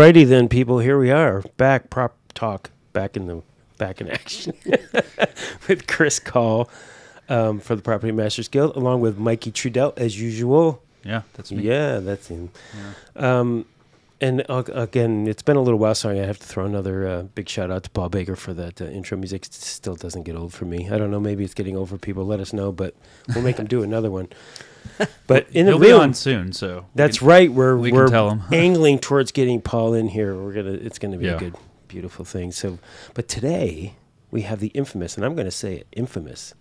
Alrighty then, people. Here we are, back prop talk, back in action with Chris Call for the Property Masters Guild, along with Mikey Trudell as usual. Yeah, that's me. Yeah, that's him. Yeah. And again, it's been a little while, so I have to throw another big shout out to Paul Baker for that intro music. It still doesn't get old for me. I don't know, maybe it's getting old for people. Let us know, but we'll make him do another one. But in He'll the be room, on soon, so that's right. We can tell him. angling towards getting Paul in here. It's gonna be a good, beautiful thing. So, but today we have the infamous, and I'm gonna say it, infamous,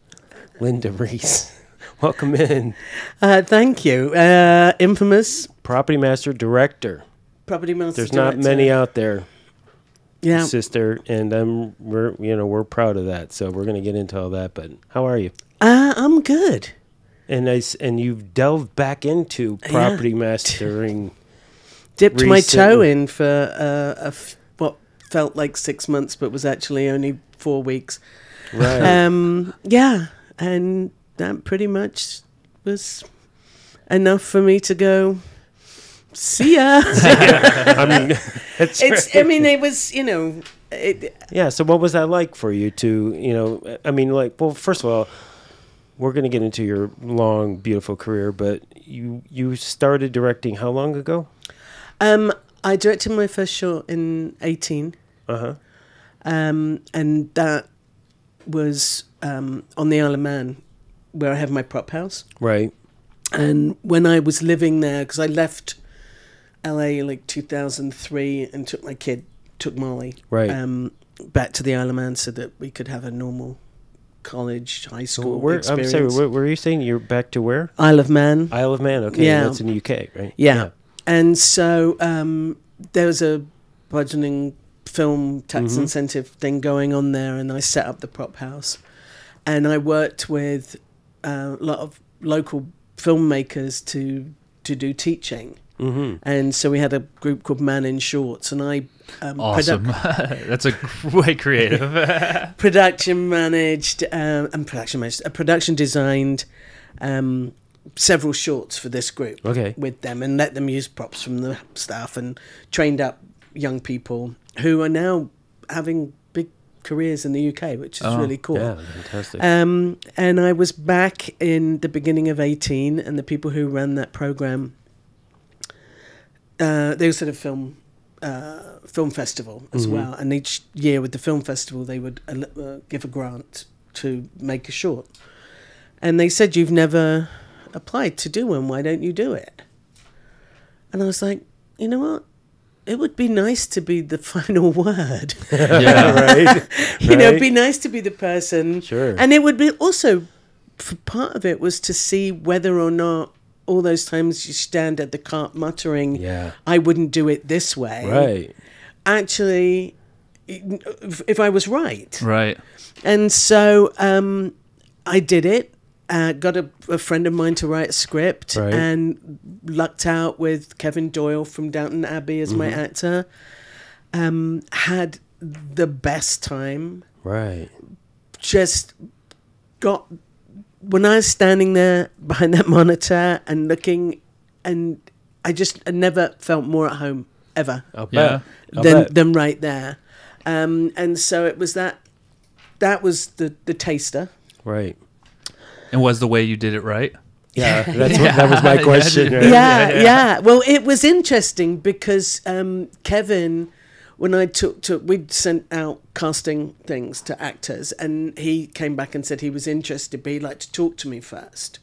Linda Reese. Welcome in. Thank you. Infamous Property Master Director. Property Master There's Director. not many out there. Yeah, sister, and we're proud of that. So we're gonna get into all that. But how are you? I'm good. And you've delved back into property mastering. Dipped my toe in for what felt like 6 months, but was actually only 4 weeks. Right. Yeah, and that pretty much was enough for me to go. See ya. I mean, it was, yeah. So what was that like for you to, well, first of all, we're going to get into your long, beautiful career, but you started directing how long ago? I directed my first short in 18. Uh-huh. And that was on the Isle of Man, where I have my prop house. Right. And when I was living there, because I left LA like 2003 and took Molly, right, back to the Isle of Man so that we could have a normal college, high school experience. I'm sorry, where were you saying you're back to where? Isle of Man. Isle of Man, okay. Yeah. That's in the UK, right? Yeah. And so there was a budgeting film tax incentive thing going on there, and I set up the prop house. And I worked with a lot of local filmmakers to do teaching. Mm-hmm. And so we had a group called Man in Shorts, and I awesome. That's a way creative. production designed several shorts for this group with them, and let them use props from the staff, and trained up young people who are now having big careers in the UK, which is really cool. Yeah, fantastic. And I was back in the beginning of 18, and the people who ran that program, they also had a film festival as well, and each year with the film festival they would give a grant to make a short, and they said, "You've never applied to do one, why don't you do it?" And I was like, you know what, it would be nice to be the final word. Yeah, right. It'd be nice to be the person. Sure. And it would be also, part of it was to see whether or not all those times you stand at the cart muttering, I wouldn't do it this way. Right. Actually, if I was right. Right. And so I did it. Got a friend of mine to write a script, and lucked out with Kevin Doyle from Downton Abbey as my actor. Had the best time. Right. Just got... When I was standing there behind that monitor and looking, and I never felt more at home ever than right there. And so it was that was the taster. Right. And was the way you did it right? Yeah, that was my question. Right? Yeah. Well, it was interesting because Kevin, when we'd sent out casting things to actors, and he came back and said he was interested, but he'd like to talk to me first.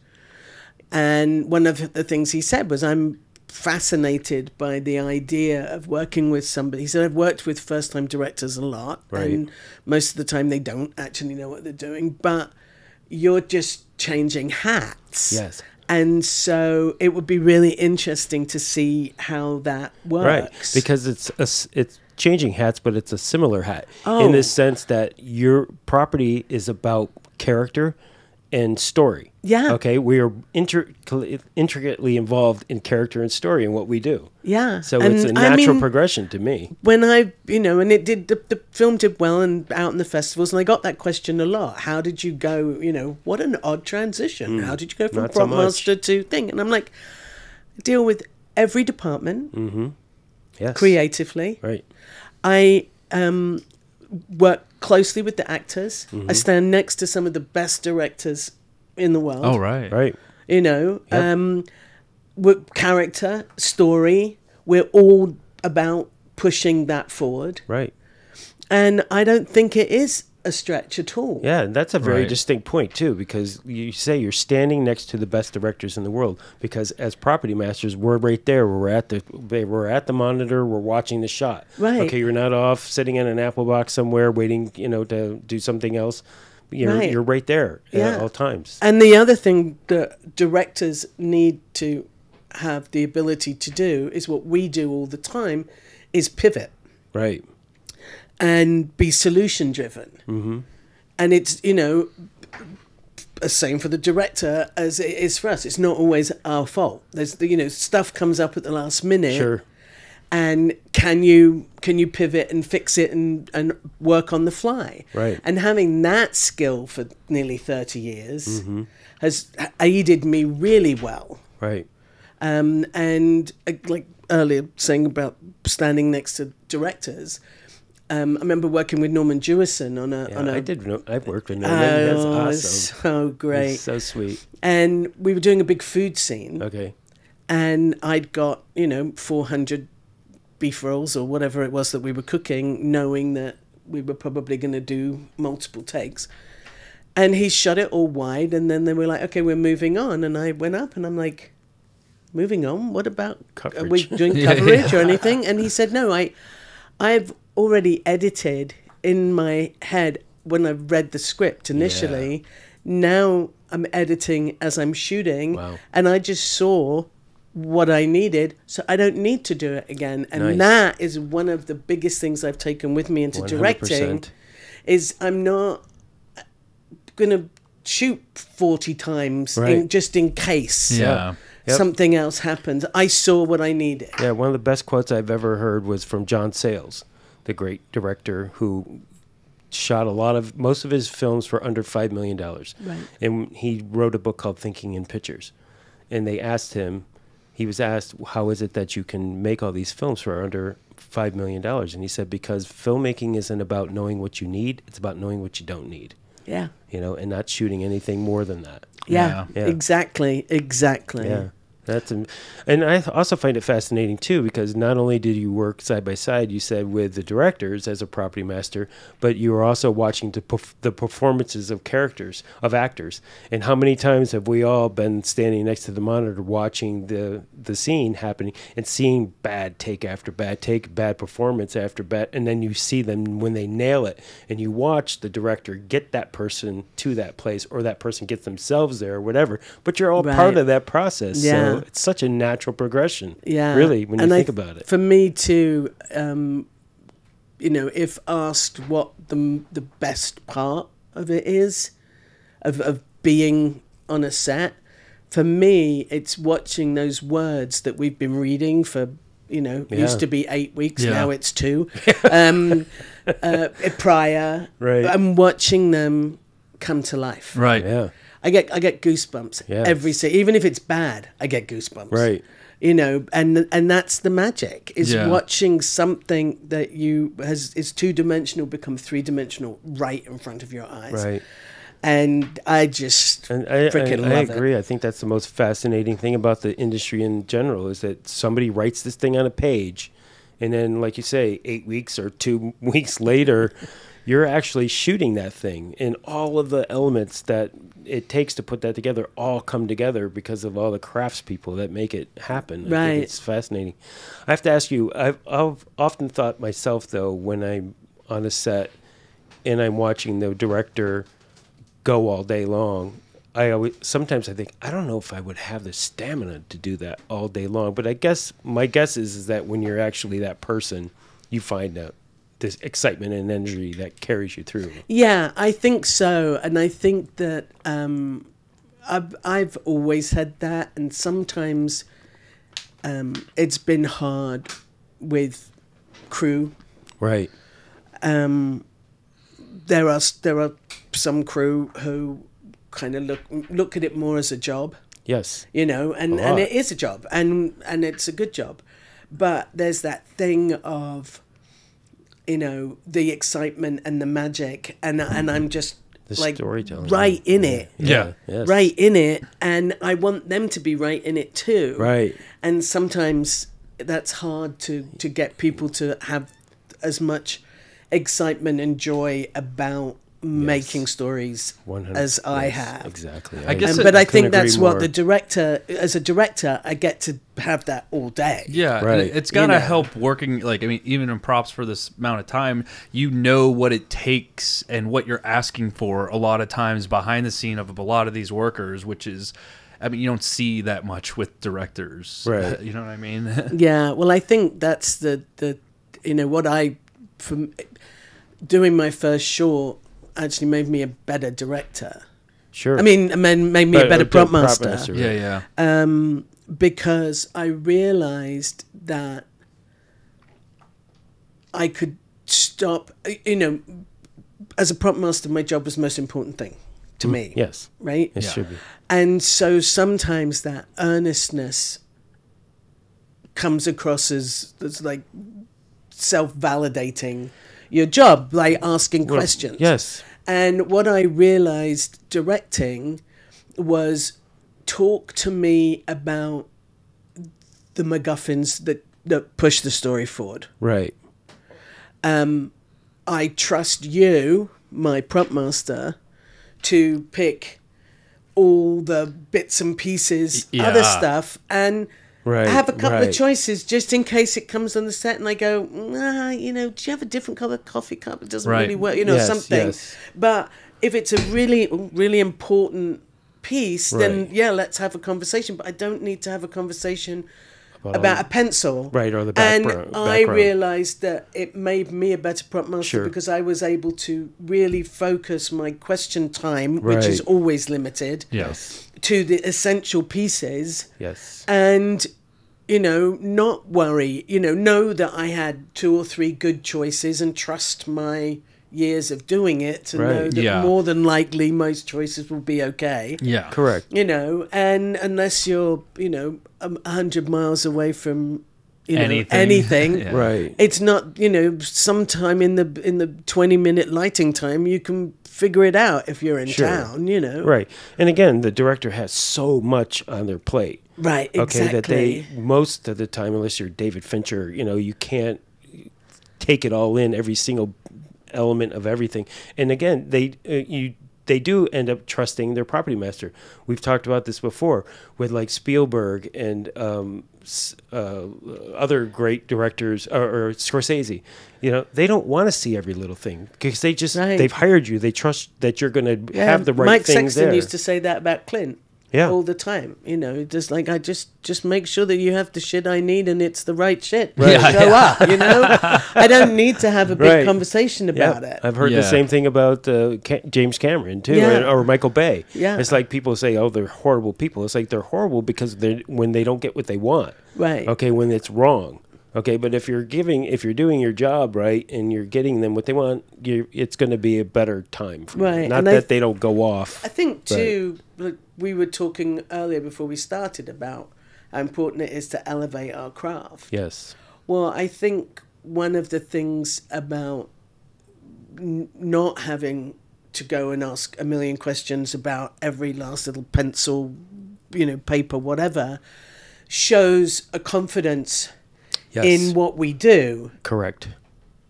And one of the things he said was, I'm fascinated by the idea of working with somebody. He said, I've worked with first-time directors a lot, and most of the time they don't actually know what they're doing, but you're just changing hats. Yes. And so it would be really interesting to see how that works. Right, because it's changing hats, but it's a similar hat in the sense that your property is about character and story. Yeah. Okay, we are intricately involved in character and story in what we do. Yeah. So it's a natural progression to me. When and it did, the film did well and out in the festivals, and I got that question a lot. How did you go, what an odd transition. How did you go from prop master to thing? And I'm like, I deal with every department. Yes. creatively. Right. I work closely with the actors. I stand next to some of the best directors in the world. Oh, right. Right. You know, Yep. with character, story, we're all about pushing that forward. Right. And I don't think it is a stretch at all. Yeah, and that's a very Right. distinct point too, because you say you're standing next to the best directors in the world. Because as property masters, we're right there. We're at the monitor. We're watching the shot. Right. Okay, you're not off sitting in an apple box somewhere waiting, to do something else. Right. You're right there at Yeah. all times. And the other thing that directors need to have the ability to do is what we do all the time, is pivot Right. and be solution driven. Mm-hmm. And it's, the same for the director as it is for us. It's not always our fault. There's, stuff comes up at the last minute. Sure. And can you pivot and fix it and work on the fly? Right. And having that skill for nearly 30 years has aided me really well. Right. And like earlier saying about standing next to directors, I remember working with Norman Jewison on a. I've worked with Norman. That's Oh, awesome. so great. He's so sweet. And we were doing a big food scene. Okay. And I'd got 400 beef rolls or whatever it was that we were cooking, knowing that we were probably going to do multiple takes. And he shot it all wide, and then they were like, okay, we're moving on. And I went up and I'm like, moving on? What about, are we Coverage. doing coverage or anything? And he said, no, I've already edited in my head when I read the script initially. Now I'm editing as I'm shooting. Wow. And I just saw what I needed, so I don't need to do it again. And Nice. that is one of the biggest things I've taken with me into directing, 100%. is I'm not going to shoot 40 times Right. just in case Yeah. Yep. something else happens. I saw what I needed. Yeah, one of the best quotes I've ever heard was from John Sayles, the great director who shot most of his films for under $5 million. Right. And he wrote a book called Thinking in Pictures. And he was asked, how is it that you can make all these films for under $5 million? And he said, because filmmaking isn't about knowing what you need, it's about knowing what you don't need. Yeah. And not shooting anything more than that. Yeah. Yeah. Exactly. Yeah. And I also find it fascinating too, because not only did you work side by side, you said, with the directors as a property master, but you were also watching the performances of actors. And how many times have we all been standing next to the monitor watching the scene happening and seeing bad take after bad take, bad performance after bad, and then you see them when they nail it, and you watch the director get that person to that place, or that person gets themselves there, or whatever. But you're all part Right. of that process. Yeah. So it's such a natural progression. Yeah. Really, when you And think about it. For me too, if asked what the best part of it is, of being on a set, for me, it's watching those words that we've been reading for, it used to be 8 weeks, Yeah. now it's 2, prior, Right. I'm watching them come to life. Right. Yeah. I get goosebumps Yeah. every scene. Even if it's bad, I get goosebumps. Right. And that's the magic, is Yeah. watching something that is 2-dimensional become 3-dimensional right in front of your eyes. Right. And I just And I freaking love agree. it. I think that's the most fascinating thing about the industry in general, is that somebody writes this thing on a page, and then, like you say, 8 weeks or 2 weeks later, you're actually shooting that thing, and all of the elements that it takes to put that together all come together because of all the craftspeople that make it happen. I Right. think it's fascinating. I have to ask you, I've often thought myself, though, when I'm on a set and I'm watching the director go all day long, sometimes I think, I don't know if I would have the stamina to do that all day long. But I guess my guess is that when you're actually that person, you find out this excitement and energy that carries you through. Yeah, I think so. And I think that I've always had that. And sometimes it's been hard with crew. Right. There are some crew who kind of look at it more as a job, Yes. and lot. it is a job, and it's a good job. but there's that thing of, the excitement and the magic, and I'm just The like storytelling. right in it. Yeah. Yes. Right in it, and I want them to be right in it too. Right. And sometimes that's hard to get people to have as much excitement and joy about making stories 100. as I Yes, have. Exactly. I guess But I couldn't think that's agree what more. the director, as a director, I get to have that all day. Yeah, Right. and it's gotta know. help working. Like, I mean, even in props for this amount of time, you know what it takes and what you're asking for a lot of times behind the scene of a lot of these workers, which is, I mean, you don't see that much with directors. Right. You know what I mean? Yeah, well, I think that's the what from doing my first short actually made me a better director. Sure. I mean, made me a better prop master. Yeah, yeah. Because I realized that I could stop, as a prop master, my job was the most important thing to me. Yes. Right? It Yeah. should be. And so sometimes that earnestness comes across as like self-validating your job, like asking questions. Yes. And what I realized directing was talk to me about the MacGuffins that push the story forward. Right. I trust you, my prop master, to pick all the bits and pieces, other Yeah. stuff, and Right. have a couple right. of choices just in case it comes on the set and I go, do you have a different color coffee cup? It doesn't Right. really work, Yes, something. yes. But if it's a really, really important piece, then Right. yeah, let's have a conversation. But I don't need to have a conversation about a pencil. Right, or the And background. I realized that it made me a better prop master Sure. because I was able to really focus my question time, which is Right. always limited, Yes. to the essential pieces Yes. and not worry, know that I had 2 or 3 good choices and trust my years of doing it to know Right. that Yeah. more than likely most choices will be okay. Yeah. Correct. And unless you're 100 miles away from Anything. anything Yeah. Right. it's not sometime in the 20-minute lighting time you can figure it out if you're in Sure. town. Right. And again, the director has so much on their plate. Right, exactly. Okay, that they most of the time, unless you're David Fincher, you can't take it all in, every single element of everything. And again, they do end up trusting their property master. We've talked about this before with like Spielberg and other great directors, or Scorsese. They don't want to see every little thing because they've hired you. They trust that you're going to have the right Mike things Sexton there. used to say that about Clint. Yeah. All the time, just like I just make sure that you have the shit I need and it's the right shit. Right. Yeah, Show up, I don't need to have a big Right. conversation about Yeah, it. I've heard Yeah. the same thing about James Cameron too, Yeah. or Michael Bay. Yeah. It's like people say, "Oh, they're horrible people." It's like they're horrible because when they don't get what they want. Right. Okay, when it's wrong. Okay, but if you're doing your job right and you're getting them what they want, it's going to be a better time for Right, you. Not and that they don't go off. I think too, like we were talking earlier before we started about how important it is to elevate our craft. Yes. Well, I think one of the things about not having to go and ask a million questions about every last little pencil, paper, whatever, shows a confidence Yes. in what we do. Correct.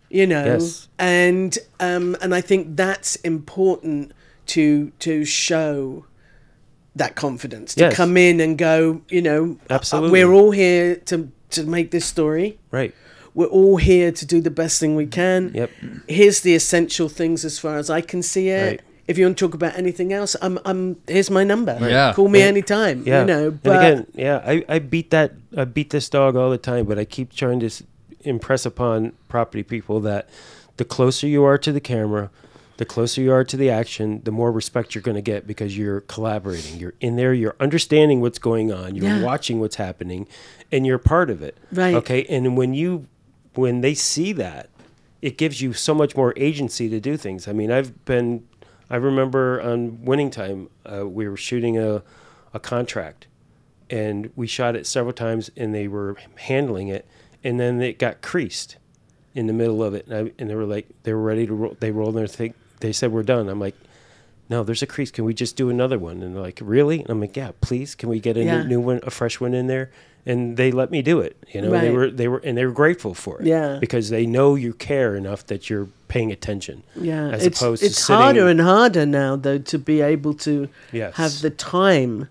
Yes. And I think that's important to show that confidence, to Yes. come in and go, Absolutely. we're all here to make this story. Right. We're all here to do the best thing we can. Yep. Here's the essential things as far as I can see it. Right. If you want to talk about anything else, here's my number. Yeah. Call me And- anytime. Yeah. But and again, I beat this dog all the time, but I keep trying to impress upon property people that the closer you are to the camera, the closer you are to the action, the more respect you're going to get because you're collaborating. You're in there, you're understanding what's going on, you're Yeah. watching what's happening, and you're part of it. Right. Okay. And when they see that, it gives you so much more agency to do things. I mean, I remember on Winning Time, we were shooting a contract, and we shot it several times, and they were handling it, and then it got creased in the middle of it, and they were like, they were ready to roll. They rolled their thing. They said, we're done. I'm like, no, there's a crease. Can we just do another one? And they're like, really? And I'm like, yeah, please. Can we get a new one, a fresh one in there? And they let me do it. You know, Right. they were grateful for it. Yeah. Because they know you care enough that you're paying attention. Yeah, As opposed to it's sitting, harder and harder now, though, to be able to Yes. have the time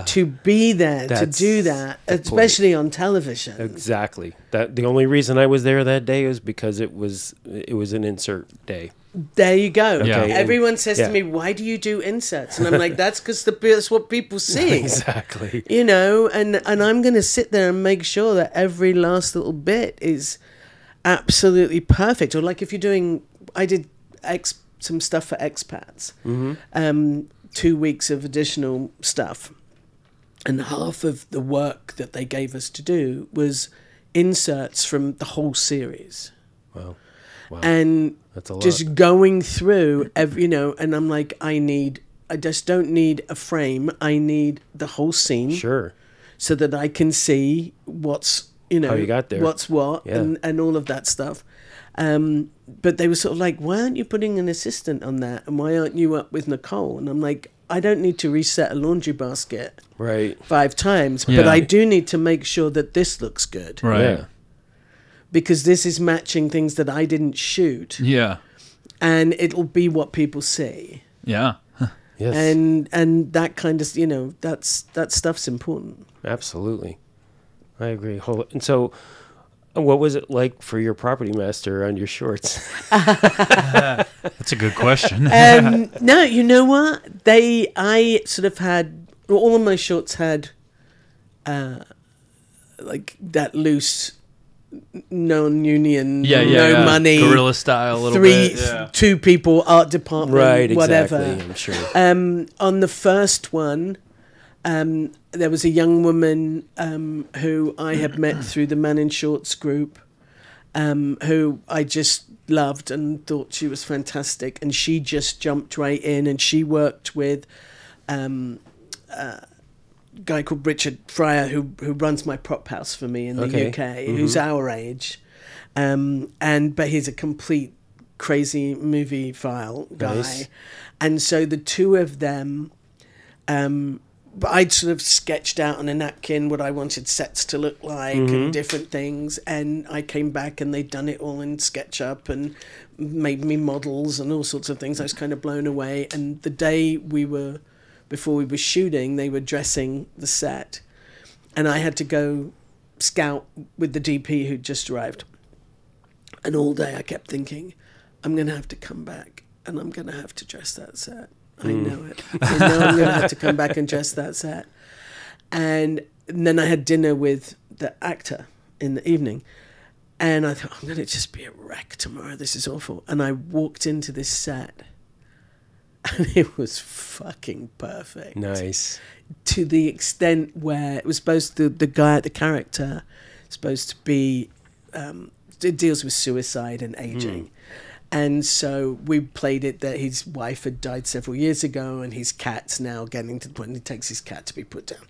to be there, to That's do that, the point. especially on television. Exactly. That the only reason I was there that day is because it was an insert day. There you go. Yeah. Everyone says Yeah. to me, "Why do you do inserts?" And I'm like, "That's because that's what people see." Exactly. You know, and I'm going to sit there and make sure that every last little bit is absolutely perfect. Or like if you're doing, I did some stuff for expats, 2 weeks of additional stuff, and half of the work that they gave us to do was inserts from the whole series. Wow. And That's a lot. just going through every, you know, and I'm like, I just don't need a frame. I need the whole scene Sure. so that I can see what's, you know, How you got there. what's what, Yeah. and all of that stuff. But they were sort of like, why aren't you putting an assistant on that? And why aren't you up with Nicole? And I'm like, I don't need to reset a laundry basket Right. 5 times, but Yeah. I do need to make sure that this looks good. Right. Yeah. Because this is matching things that I didn't shoot. Yeah. And it'll be what people see. Yeah. Yes. And that kind of, you know, that stuff's important. Absolutely. I agree. And so, what was it like for your property master on your shorts? That's a good question. No, you know what? I sort of had, all of my shorts had like that loose, non-union, no money, Guerrilla style a little bit. Yeah. 2 people, art department, Right. whatever. Exactly. I'm sure. On the first one, there was a young woman who I had met through the Man in Shorts group, who I just loved and thought she was fantastic. And she just jumped right in, and she worked with a guy called Richard Fryer, who runs my prop house for me in the Okay. UK, who's our age. But he's a complete crazy movie file guy. Nice. And so the 2 of them, I'd sort of sketched out on a napkin what I wanted sets to look like and different things. And I came back and they'd done it all in SketchUp and made me models and all sorts of things. I was kind of blown away. And the day before we were shooting, they were dressing the set. And I had to go scout with the DP who'd just arrived. And all day I kept thinking, I'm going to have to come back and I'm going to have to dress that set. I know it. I know I'm going to have to come back and dress that set. And then I had dinner with the actor in the evening. And I thought, I'm going to just be a wreck tomorrow. This is awful. And I walked into this set. And it was fucking perfect. Nice. To the extent where it was supposed to, the character, supposed to be, it deals with suicide and aging. And so we played it that his wife had died several years ago and his cat's now getting to the point he takes his cat to be put down.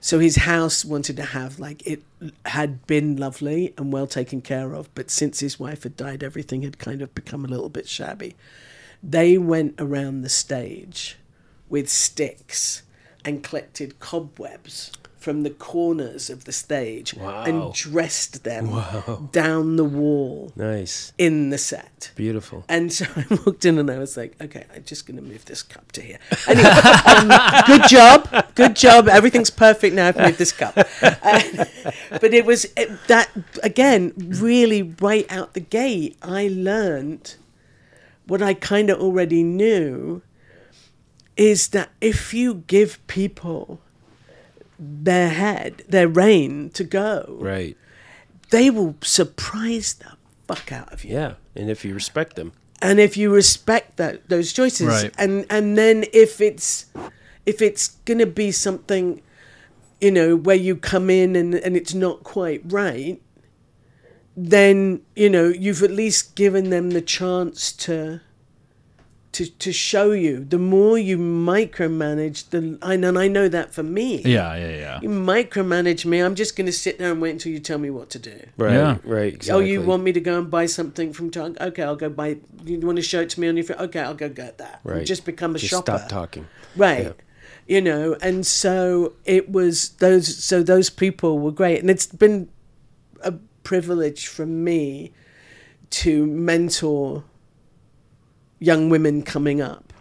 So his house wanted to have, like, it had been lovely and well taken care of, but since his wife had died, everything had kind of become a little bit shabby. They went around the stage with sticks and collected cobwebs from the corners of the stage and dressed them down the wall Nice. in the set. Beautiful. And so I walked in and I was like, okay, I'm just going to move this cup to here. Anyway, good job. Everything's perfect now. I've moved this cup. But it was that, again, really right out the gate, I learned what I kind of already knew, is that if you give people their reign to go, Right. they will surprise the fuck out of you. Yeah. And if you respect them. And if you respect those choices, Right. and then if it's gonna be something, you know, where you come in and it's not quite right, then, you know, you've at least given them the chance to to show you. The more you micromanage, and I know that for me. Yeah. You micromanage me, I'm just going to sit there and wait until you tell me what to do. Right, Yeah. right, exactly. Oh, you want me to go and buy something from Target? Okay, I'll go buy. You want to show it to me on your phone? Okay, I'll go get that. Right. And just become a Just shopper. stop talking. Right. Yeah. You know, and so it was those people were great. And it's been a privilege for me to mentor young women coming up.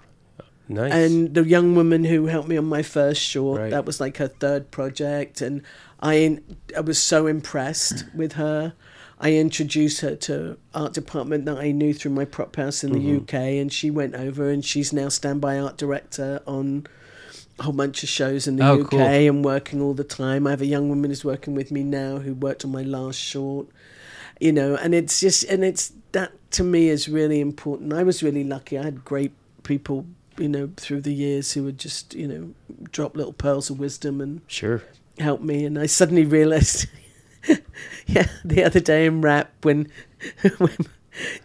Nice. And the young woman who helped me on my first short, Right. that was like her third project. And I was so impressed with her. I introduced her to art department that I knew through my prop house in the UK. And she went over and she's now standby art director on a whole bunch of shows in the Oh, UK cool. and working all the time. I have a young woman who's working with me now who worked on my last short. You know, and it's that to me is really important. I was really lucky. I had great people, you know, through the years who would just, you know, drop little pearls of wisdom and Sure. help me. And I suddenly realized, the other day in rap when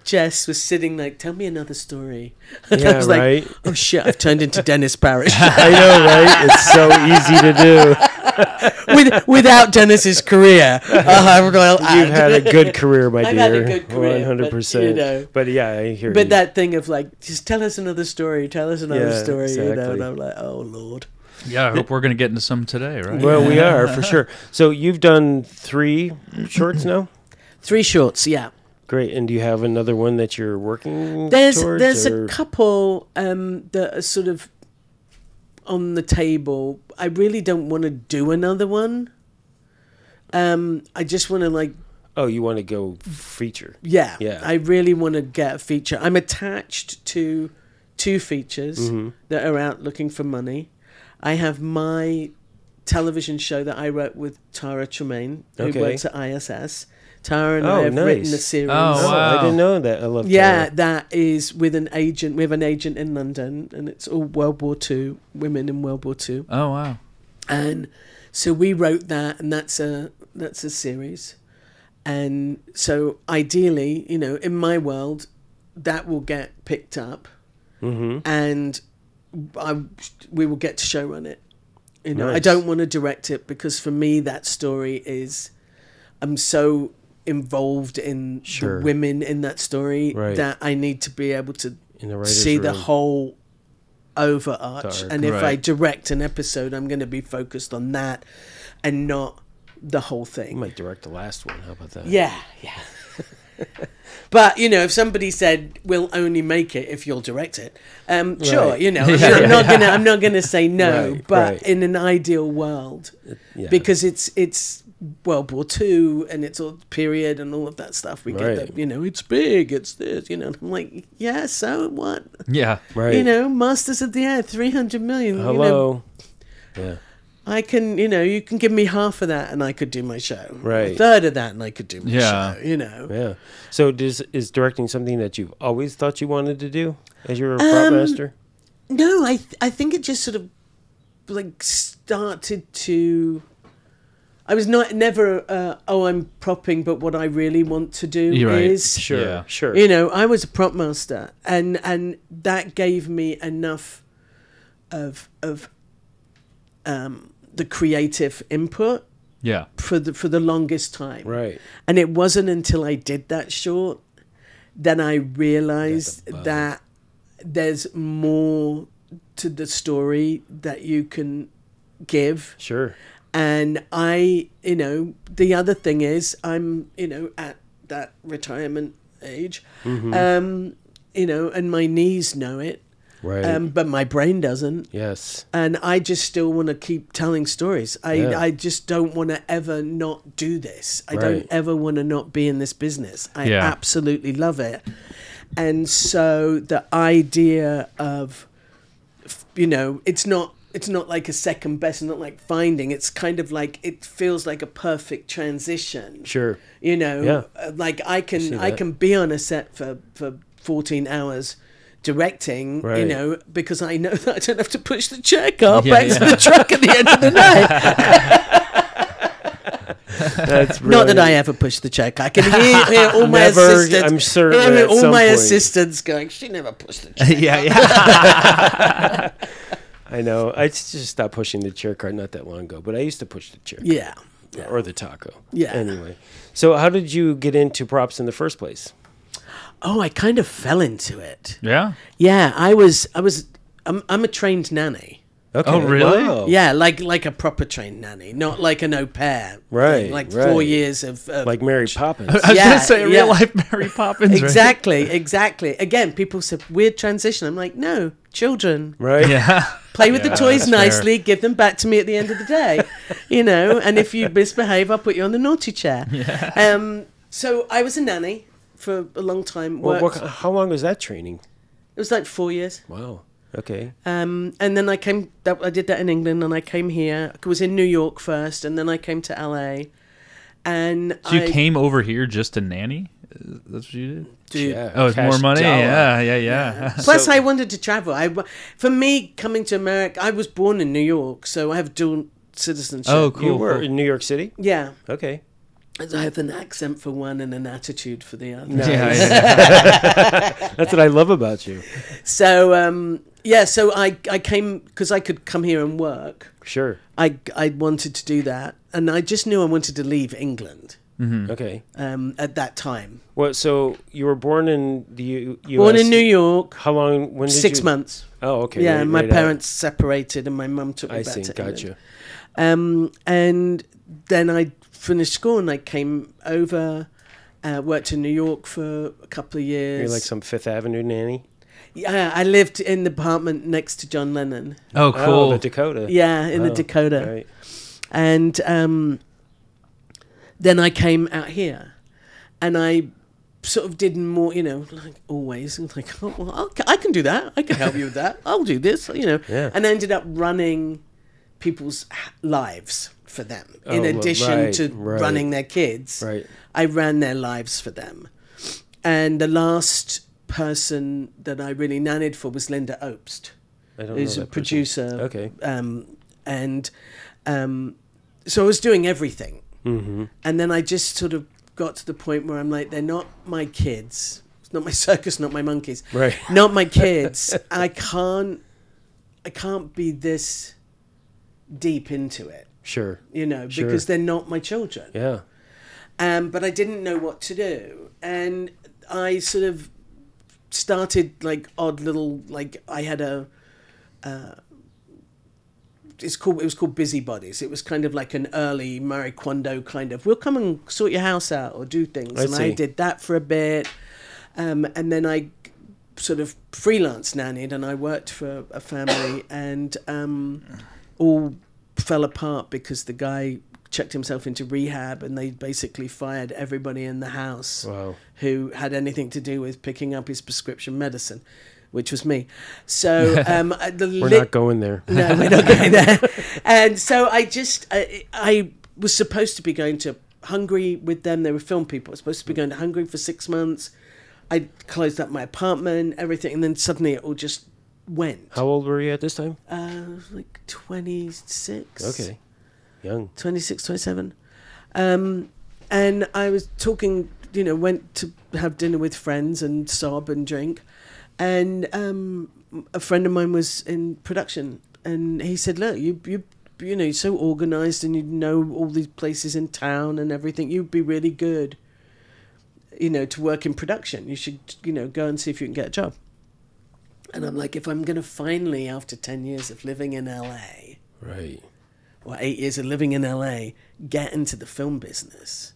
Jess was sitting like, tell me another story. And I Yeah, was right. like, oh shit, I've turned into Dennis Parrish. I know, right? It's so easy to do. Without Dennis's career. You've had a good career, my I've dear. had a good career, 100%. but, you know. But yeah, I hear you. But that thing of like, just tell us another story, tell us another Yeah, story, you know, exactly. and I'm like, oh Lord. Yeah, I hope we're going to get into some today, right? Well, we are, for sure. So you've done 3 shorts now? 3 shorts, yeah. Great. And do you have another one that you're working There's towards? a couple that are sort of on the table. I really don't want to do another one. I just want to like, Oh, you want to go feature? yeah. Yeah. I really want to get a feature. I'm attached to 2 features that are out looking for money. I have my television show that I wrote with Tara Tremaine, who Okay. works at ISS. Tara and Oh, I have nice. written a series. Oh, Oh, wow. I didn't know that. I love Yeah, Tara. that is with an agent. We have an agent in London, and it's all World War II, women in World War II. Oh, wow. And so we wrote that, and that's a series. And so ideally, you know, in my world, that will get picked up, and we will get to showrun it. You know, I Nice. don't want to direct it because for me, that story is, I'm so involved in Sure. the women in that story Right. that I need to be able to In the writer's see the room. whole overarch. Dark. And if I Right. direct an episode, I'm going to be focused on that and not the whole You thing. might direct the last one. How about that? Yeah. But you know, if somebody said we'll only make it if you'll direct it, sure, Right. you know, I'm not gonna say no. Right, but right. in an ideal world, Yeah. because it's World War II and it's all period and all of that stuff, we get Right. that, you know, it's big, it's this, you know. I'm like, yeah, so what? Yeah. Right. You know, Masters of the Air, 300 million. You know, Hello. Yeah. I can, you know, you can give me half of that and I could do my show. Right. A third of that and I could do my Yeah. show, you know. Yeah. So is directing something that you've always thought you wanted to do as you were a prop master? No, I think it just sort of like started to. I was never I'm propping, but what I really want to do You're right. is Sure. Yeah. Sure. you know, I was a prop master, and that gave me enough of the creative input Yeah. for the longest time. Right. And it wasn't until I did that short that I realized bug. that there's more to the story that you can give. Sure. And I, you know, the other thing is I'm, you know, at that retirement age, you know, and my knees know it, Right. but my brain doesn't. Yes. And I just still want to keep telling stories. Yeah. I just don't want to ever not do this. I Right. don't ever want to not be in this business. I Yeah. absolutely love it. And so the idea of, you know, it's not like a second best, not like Finding. It's kind of like, it feels like a perfect transition. Sure. You know, Yeah. like I see that. can be on a set for 14 hours directing, you Right. know, because I know that I don't have to push the chair car Yeah, back to yeah. the truck at the end of the night. That's Not that brilliant. I ever pushed the check. I can hear all my Never, assistants. I'm sure hear at all some my point. assistants going, she never pushed the check. yeah. I know. I just stopped pushing the chair cart not that long ago, but I used to push the chair cart. Yeah. Or the taco. Yeah. Anyway. So how did you get into props in the first place? Oh, I kind of fell into it. Yeah. Yeah, I'm a trained nanny. Okay. Oh, really? Wow. Yeah, like a proper trained nanny, not like an au pair. Right, thing, like right. 4 years of Like Mary Poppins. I was Yeah, gonna say yeah. real life Mary Poppins. right? exactly. Again, people said weird transition. I'm like, no, children. right? Yeah. Play with the Yeah, toys that's fair. nicely, give them back to me at the end of the day. And if you misbehave, I'll put you on the naughty chair. Yeah. So I was a nanny for a long time. Well, Worked, how long was that training? it was like 4 years. Wow. Okay. And then I did that in England, and I came here. I was in New York first, and then I came to LA. And So you came over here just to nanny? That's what you did? Dude. Yeah, Oh, it's more cash money? dollar. Yeah. Plus, So- I wanted to travel. For me, coming to America, I was born in New York, so I have dual citizenship. Oh, cool. You were in New York City? Yeah. Okay. I have an accent for one and an attitude for the other. Yeah. That's what I love about you. So, so I came, because I could come here and work. Sure. I wanted to do that, and I just knew I wanted to leave England Okay. at that time. Well, so you were born in the U.S. Born in New York, How long? When did 6 you? months. Oh, okay. Yeah, right- my right parents separated, and my mum took me out. I back see. to England. Gotcha. And then I finished school, and I came over, worked in New York for a couple of years. You're like some Fifth Avenue nanny. Yeah, I lived in the apartment next to John Lennon. Oh, Oh, cool. the Dakota. Yeah, in the Oh, Dakota. Right. And then I came out here, and I sort of did more, like always, like, oh, well, I can do that. I can help you with that. I'll do this, Yeah. And I ended up running people's lives for them. In Oh, addition right, to right. running their kids, Right. I ran their lives for them. And the last person that I really nannied for was Linda Obst, I don't who's know a that person. producer. Okay. So I was doing everything. Mm-hmm. And then I just sort of got to the point where I'm like, they're not my kids. It's not my circus, not my monkeys. Right. Not my kids. I can't be this deep into it, Sure. Sure. because they're not my children. Yeah. But I didn't know what to do. And I sort of started like odd little, like I had it was called Busybodies. It was kind of like an early Marie Kondo kind of, we'll come and sort your house out or do things. I And see. I did that for a bit. And then I sort of freelance nannied, and I worked for a family, and all fell apart because the guy checked himself into rehab, and they basically fired everybody in the house Wow. who had anything to do with picking up his prescription medicine, which was me. So We're not going there. no, we're not going there. And so I was supposed to be going to Hungary with them. They were film people. I was supposed to be going to Hungary for 6 months. I closed up my apartment, everything, and then suddenly it all just went. How old were you at this time? I was like 26. Okay. Young. 26, 27. And I was talking, went to have dinner with friends and sob and drink. And a friend of mine was in production, and he said, look, you're so organized, and you know all these places in town and everything. You'd be really good, to work in production. You should, go and see if you can get a job. And I'm like, if I'm going to finally, after 10 years of living in LA, Right. or 8 years of living in LA, get into the film business,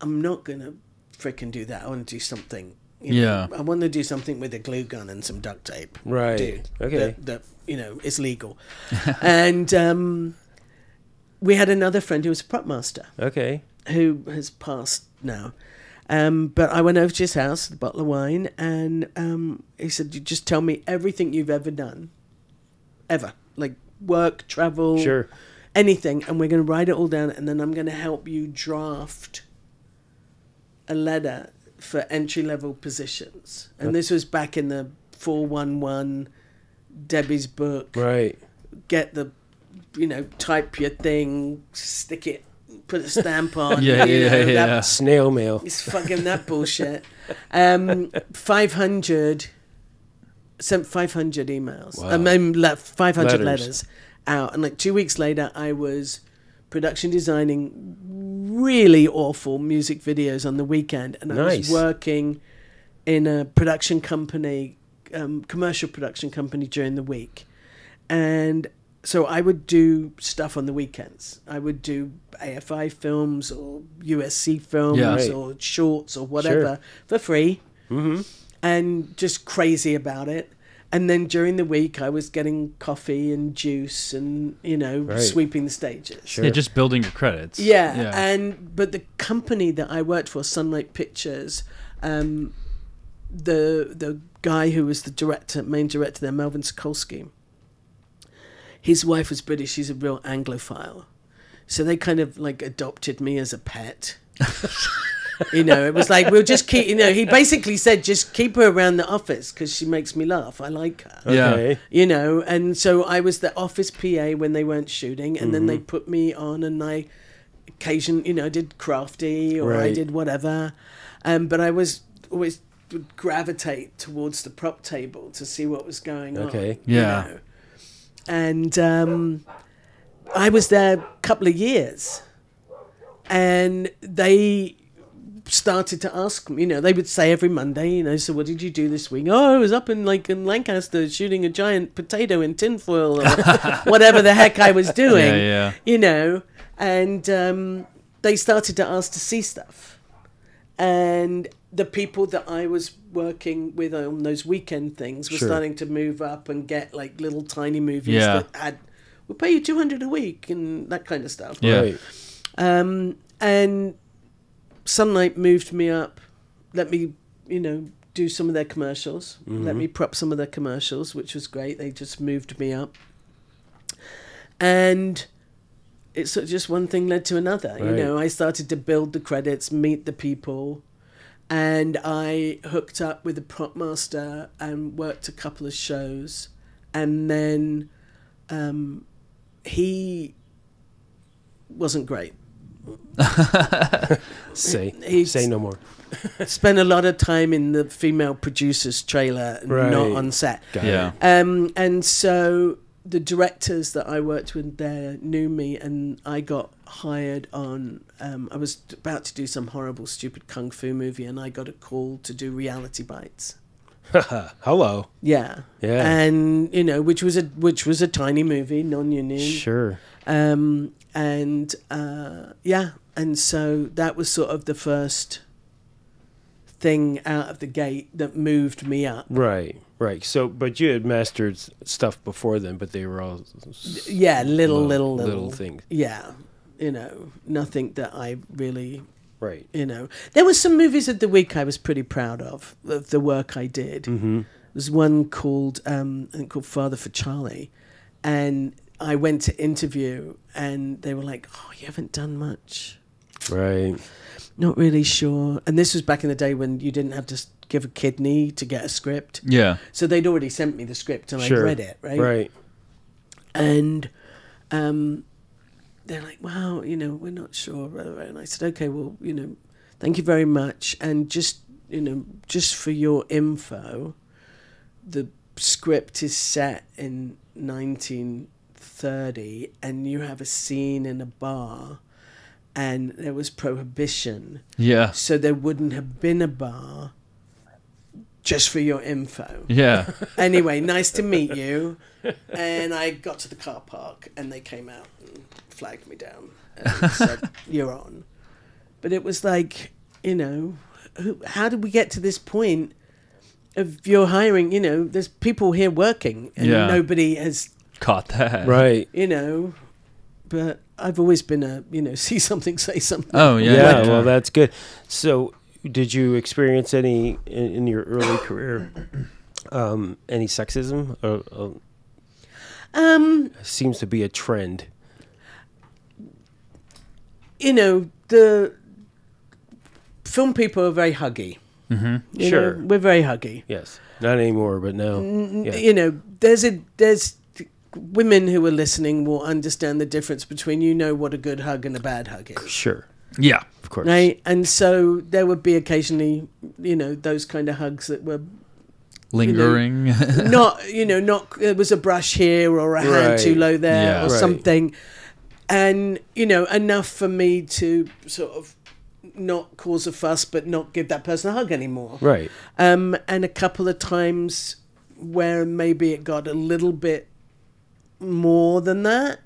I'm not going to frickin' do that. I want to do something. Yeah. I want to do something with a glue gun and some duct tape. Right. Dude, Okay. That is legal. And we had another friend who was a prop master Okay. who has passed now. But I went over to his house, the bottle of wine, and he said, you just tell me everything you've ever done. Ever. Like work, travel, Sure. anything. And we're going to write it all down, and then I'm going to help you draft a letter for entry-level positions. And this was back in the 411, Debbie's book. Right. Get the, type your thing, stick it put a stamp on. Yeah, you know, yeah. that- Snail mail. It's fucking that bullshit. 500 sent 500 emails. Wow. I mean, 500 Letters. letters out. And like 2 weeks later, I was production designing really awful music videos on the weekend. And I Nice. was working in a production company, commercial production company during the week. And so I would do stuff on the weekends. I would do AFI films or USC films Yeah. Right. or shorts or whatever for free. Mm-hmm. And just crazy about it. And then during the week, I was getting coffee and juice and, you know, Right. sweeping the stages. Sure. Yeah, just building your credits. Yeah. But the company that I worked for, Sunlight Pictures, the guy who was the main director there, Melvin Sokolsky, his wife was British. She's a real Anglophile. So they kind of like adopted me as a pet. You know, it was like, we'll just keep, you know, he basically said, just keep her around the office because she makes me laugh. I like her. Yeah. Okay. You know, and so I was the office PA when they weren't shooting, and then they put me on, and I I did crafty or I Right. did whatever. But I was always would gravitate towards the prop table to see what was going on. Okay. you Yeah. know. And I was there a couple of years, and they started to ask me, they would say every Monday, so what did you do this week? Oh, I was up in Lancaster shooting a giant potato in tinfoil or whatever the heck I was doing. Yeah. And they started to ask to see stuff. And the people that I was working with on those weekend things were Sure. starting to move up and get like little tiny movies Yeah. that we'll pay you $200 a week and that kind of stuff. Yeah. Right. And Sunlight moved me up, let me, do some of their commercials, let me prop some of their commercials, which was great. They just moved me up. And it's sort of just one thing led to another. Right. I started to build the credits, meet the people, and I hooked up with a prop master and worked a couple of shows. And then he wasn't great. Say no more. Spent a lot of time in the female producer's trailer and Right. not on set. Got Yeah. it. And so the directors that I worked with there knew me, and I got hired on. I was about to do some horrible, stupid kung fu movie, and I got a call to do Reality Bites. Hello. Yeah, Yeah. and which was a tiny movie, non-union. Sure. And so that was sort of the first thing out of the gate that moved me up. Right. Right. So, but you had mastered stuff before then, but they were all Yeah, little things. Yeah, nothing that I really, Right. There was some movies of the week I was pretty proud of the work I did. Mm-hmm. There's one called I think called Father for Charlie, and I went to interview, and they were like, "Oh, you haven't done much." Right. Not really sure. And this was back in the day when you didn't have to give a kidney to get a script. Yeah. So they'd already sent me the script and Sure. I read it, right? Right. And they're like, "Wow, we're not sure." And I said, "Okay, well, thank you very much. And just for your info, the script is set in 1930, and you have a scene in a bar, and there was prohibition, Yeah. so there wouldn't have been a bar. Just for your info." Yeah. Anyway, nice to meet you. And I got to the car park, and they came out and flagged me down and said, "You're on." But it was like, how did we get to this point of you're hiring? There's people here working, and Yeah. nobody has, Caught that. Right. But I've always been a, see something, say something. Oh, yeah. Yeah. Well, that's good. So, did you experience any in your early career? Any sexism? Seems to be a trend. The film people are very huggy. Mm-hmm. Sure. We're very huggy. Yes. Not anymore, but now. Yeah. There's women who are listening will understand the difference between what a good hug and a bad hug is. Sure. Yeah. Of course. Right? And so there would be occasionally, those kind of hugs that were Lingering. not there was a brush here or a hand Right. too low there Yeah. or Right. something. And, enough for me to sort of not cause a fuss, but not give that person a hug anymore. Right. And a couple of times where maybe it got a little bit more than that.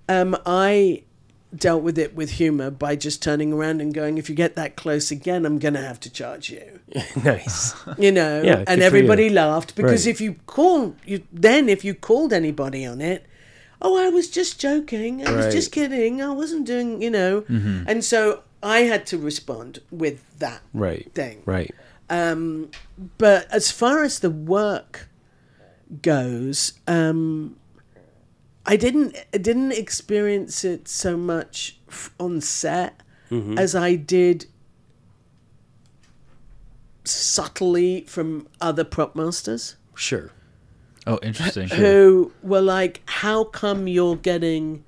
I dealt with it with humor by just turning around and going, if you get that close again, I'm going to have to charge you. Nice. Yeah, good and for everybody you. laughed because Right. if you called anybody on it, oh, I was just joking. I was Right. just kidding. I wasn't doing, And so I had to respond with that Right. thing. Right. But as far as the work goes, I didn't experience it so much on set as I did subtly from other prop masters Sure. Oh, interesting. who were like, how come you're getting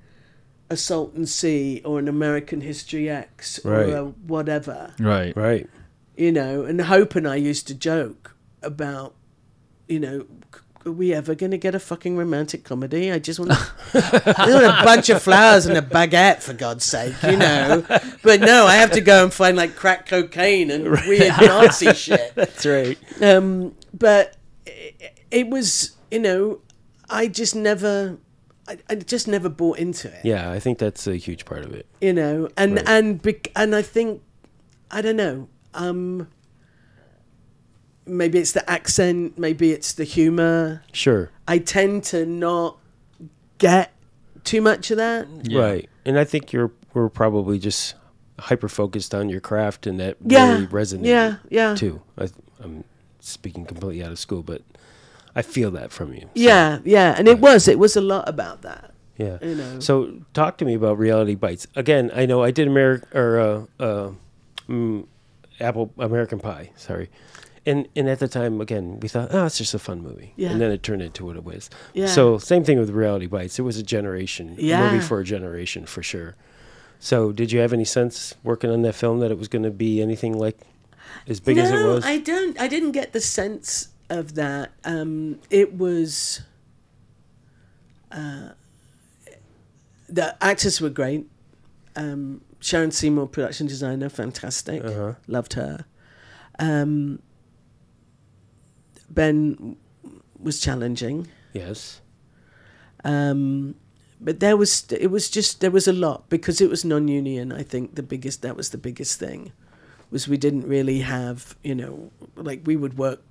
a Salton Sea or an American History X or Right. a whatever? Right. Right. And Hope and I used to joke about, are we ever going to get a fucking romantic comedy? I just want a bunch of flowers and a baguette, for God's sake, But no, I have to go and find like crack cocaine and weird Nazi shit. That's right. But it was, I just never bought into it. Yeah, I think that's a huge part of it. And Right. and I think, I don't know, maybe it's the accent, maybe it's the humor. Sure. I tend to not get too much of that. Yeah. Right. And I think we're probably just hyper focused on your craft, and that Yeah. really resonated Yeah. too. I'm speaking completely out of school, but I feel that from you. So, Yeah. And it was a lot about that. Yeah. You know. So talk to me about Reality Bites. Again, I know I did Apple American Pie. Sorry. And at the time, again, we thought, oh, it's just a fun movie. Yeah. And then it turned into what it was. Yeah. So same thing with Reality Bites. It was a generation, Yeah. movie for a generation for sure. So did you have any sense working on that film that it was going to be anything like as big as it was? I didn't get the sense of that. It was... the actors were great. Sharon Seymour, production designer, fantastic. Loved her. Ben was challenging. Yes. But there was a lot because it was non-union. I think that was the biggest thing, was we didn't really have, like we would work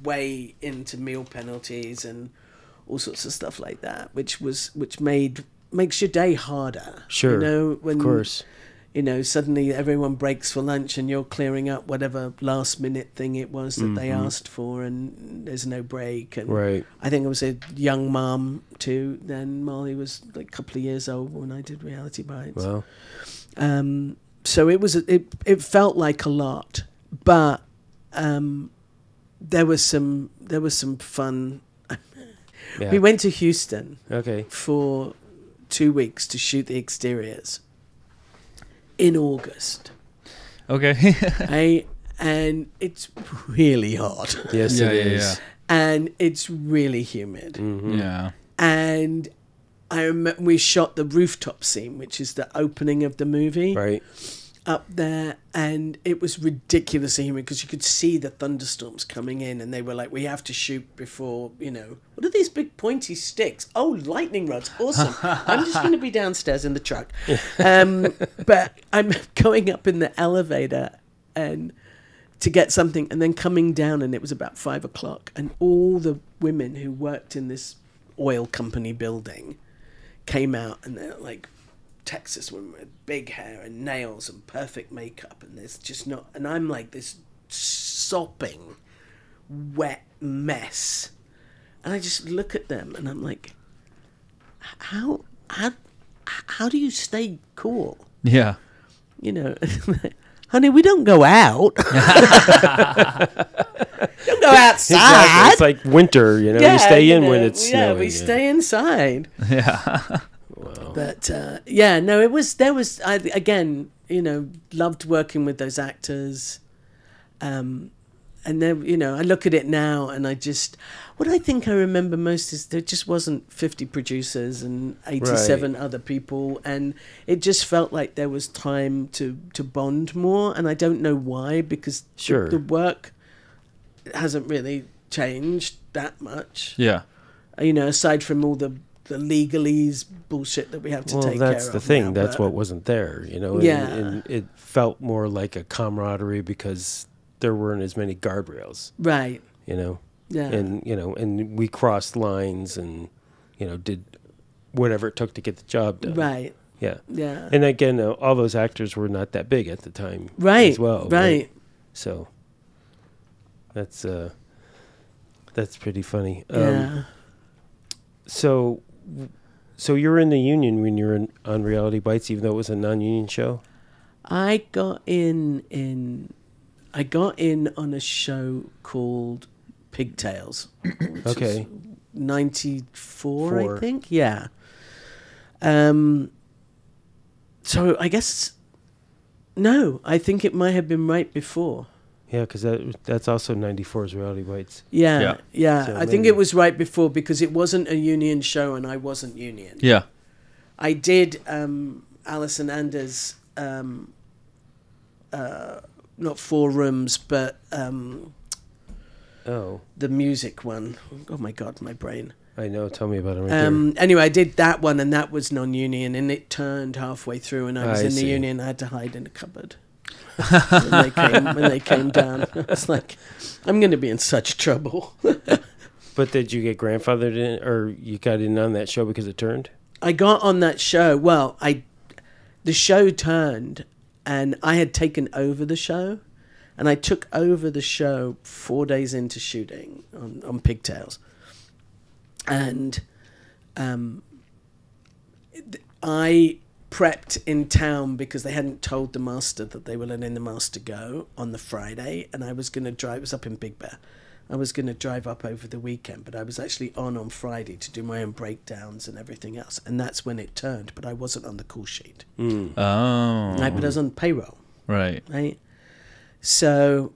way into meal penalties and all sorts of stuff like that, which makes your day harder. Sure. When of course. Suddenly everyone breaks for lunch and you're clearing up whatever last minute thing it was that they asked for, and there's no break. And Right. I think I was a young mom too. Then Molly was like a couple of years old when I did Reality Bites. Well, So it felt like a lot, but there was some fun. yeah. We went to Houston Okay. for 2 weeks to shoot the exteriors in August. Okay. And it's really hot. Yes, Yeah, it yeah, is. yeah. And it's really humid. Yeah. And I remember we shot the rooftop scene, which is the opening of the movie, Right. up there, and it was ridiculously humid because you could see the thunderstorms coming in, and they were like, we have to shoot before, what are these big pointy sticks? Oh, lightning rods. Awesome. I'm just going to be downstairs in the truck. But I'm going up in the elevator and to get something, and then coming down, and it was about 5 o'clock, and all the women who worked in this oil company building came out, and they're like Texas women with big hair and nails and perfect makeup, and there's just not, and I'm like this sopping wet mess, and I just look at them and I'm like, how do you stay cool? Yeah. honey, we don't go out. Don't go outside. Exactly. It's like winter, you know. You stay in when it's snowing. Yeah, we stay inside. Yeah. Wow. But no, there was I again, loved working with those actors. And then, I look at it now and what I think I remember most is there just wasn't 50 producers and 87 other people. And it just felt like there was time to bond more. And I don't know why, because the work hasn't really changed that much. Yeah. Aside from all the legalese bullshit that we have to take care of. Well, that's the thing. Now, that's what wasn't there, Yeah. And it felt more like a camaraderie because there weren't as many guardrails. Right. Yeah. And, and we crossed lines and, did whatever it took to get the job done. Right. Yeah. Yeah. And again, all those actors were not that big at the time right. as well. Right. So that's pretty funny. Yeah. So you're in the union when you're on Reality Bites, even though it was a non-union show? I got in on a show called Pigtails. Okay. 94, I think. Yeah. So I guess I think it might have been right before. Yeah, because that's also 94's Reality Bites. Yeah. So I think it was right before because it wasn't a union show and I wasn't union. Yeah. I did Alison Anders, not 4 Rooms, but the music one. Oh my God, my brain. I know. Tell me about it. Right there. Anyway, I did that one, and that was non-union, and it turned halfway through, and I was in the union. I had to hide in a cupboard when they came down. I was like, I'm going to be in such trouble. But did you get grandfathered in, or you got in on that show because it turned? I got on that show. Well, the show turned, and I had taken over the show, and I took over the show 4 days into shooting on Pigtails. And I prepped in town because they hadn't told the master that they were letting the master go on the Friday, and I was going to drive. It was up in Big Bear. I was going to drive up over the weekend, but I was actually on Friday to do my own breakdowns and everything else, and that's when it turned. But I wasn't on the call sheet. Oh. But I was on payroll. Right. So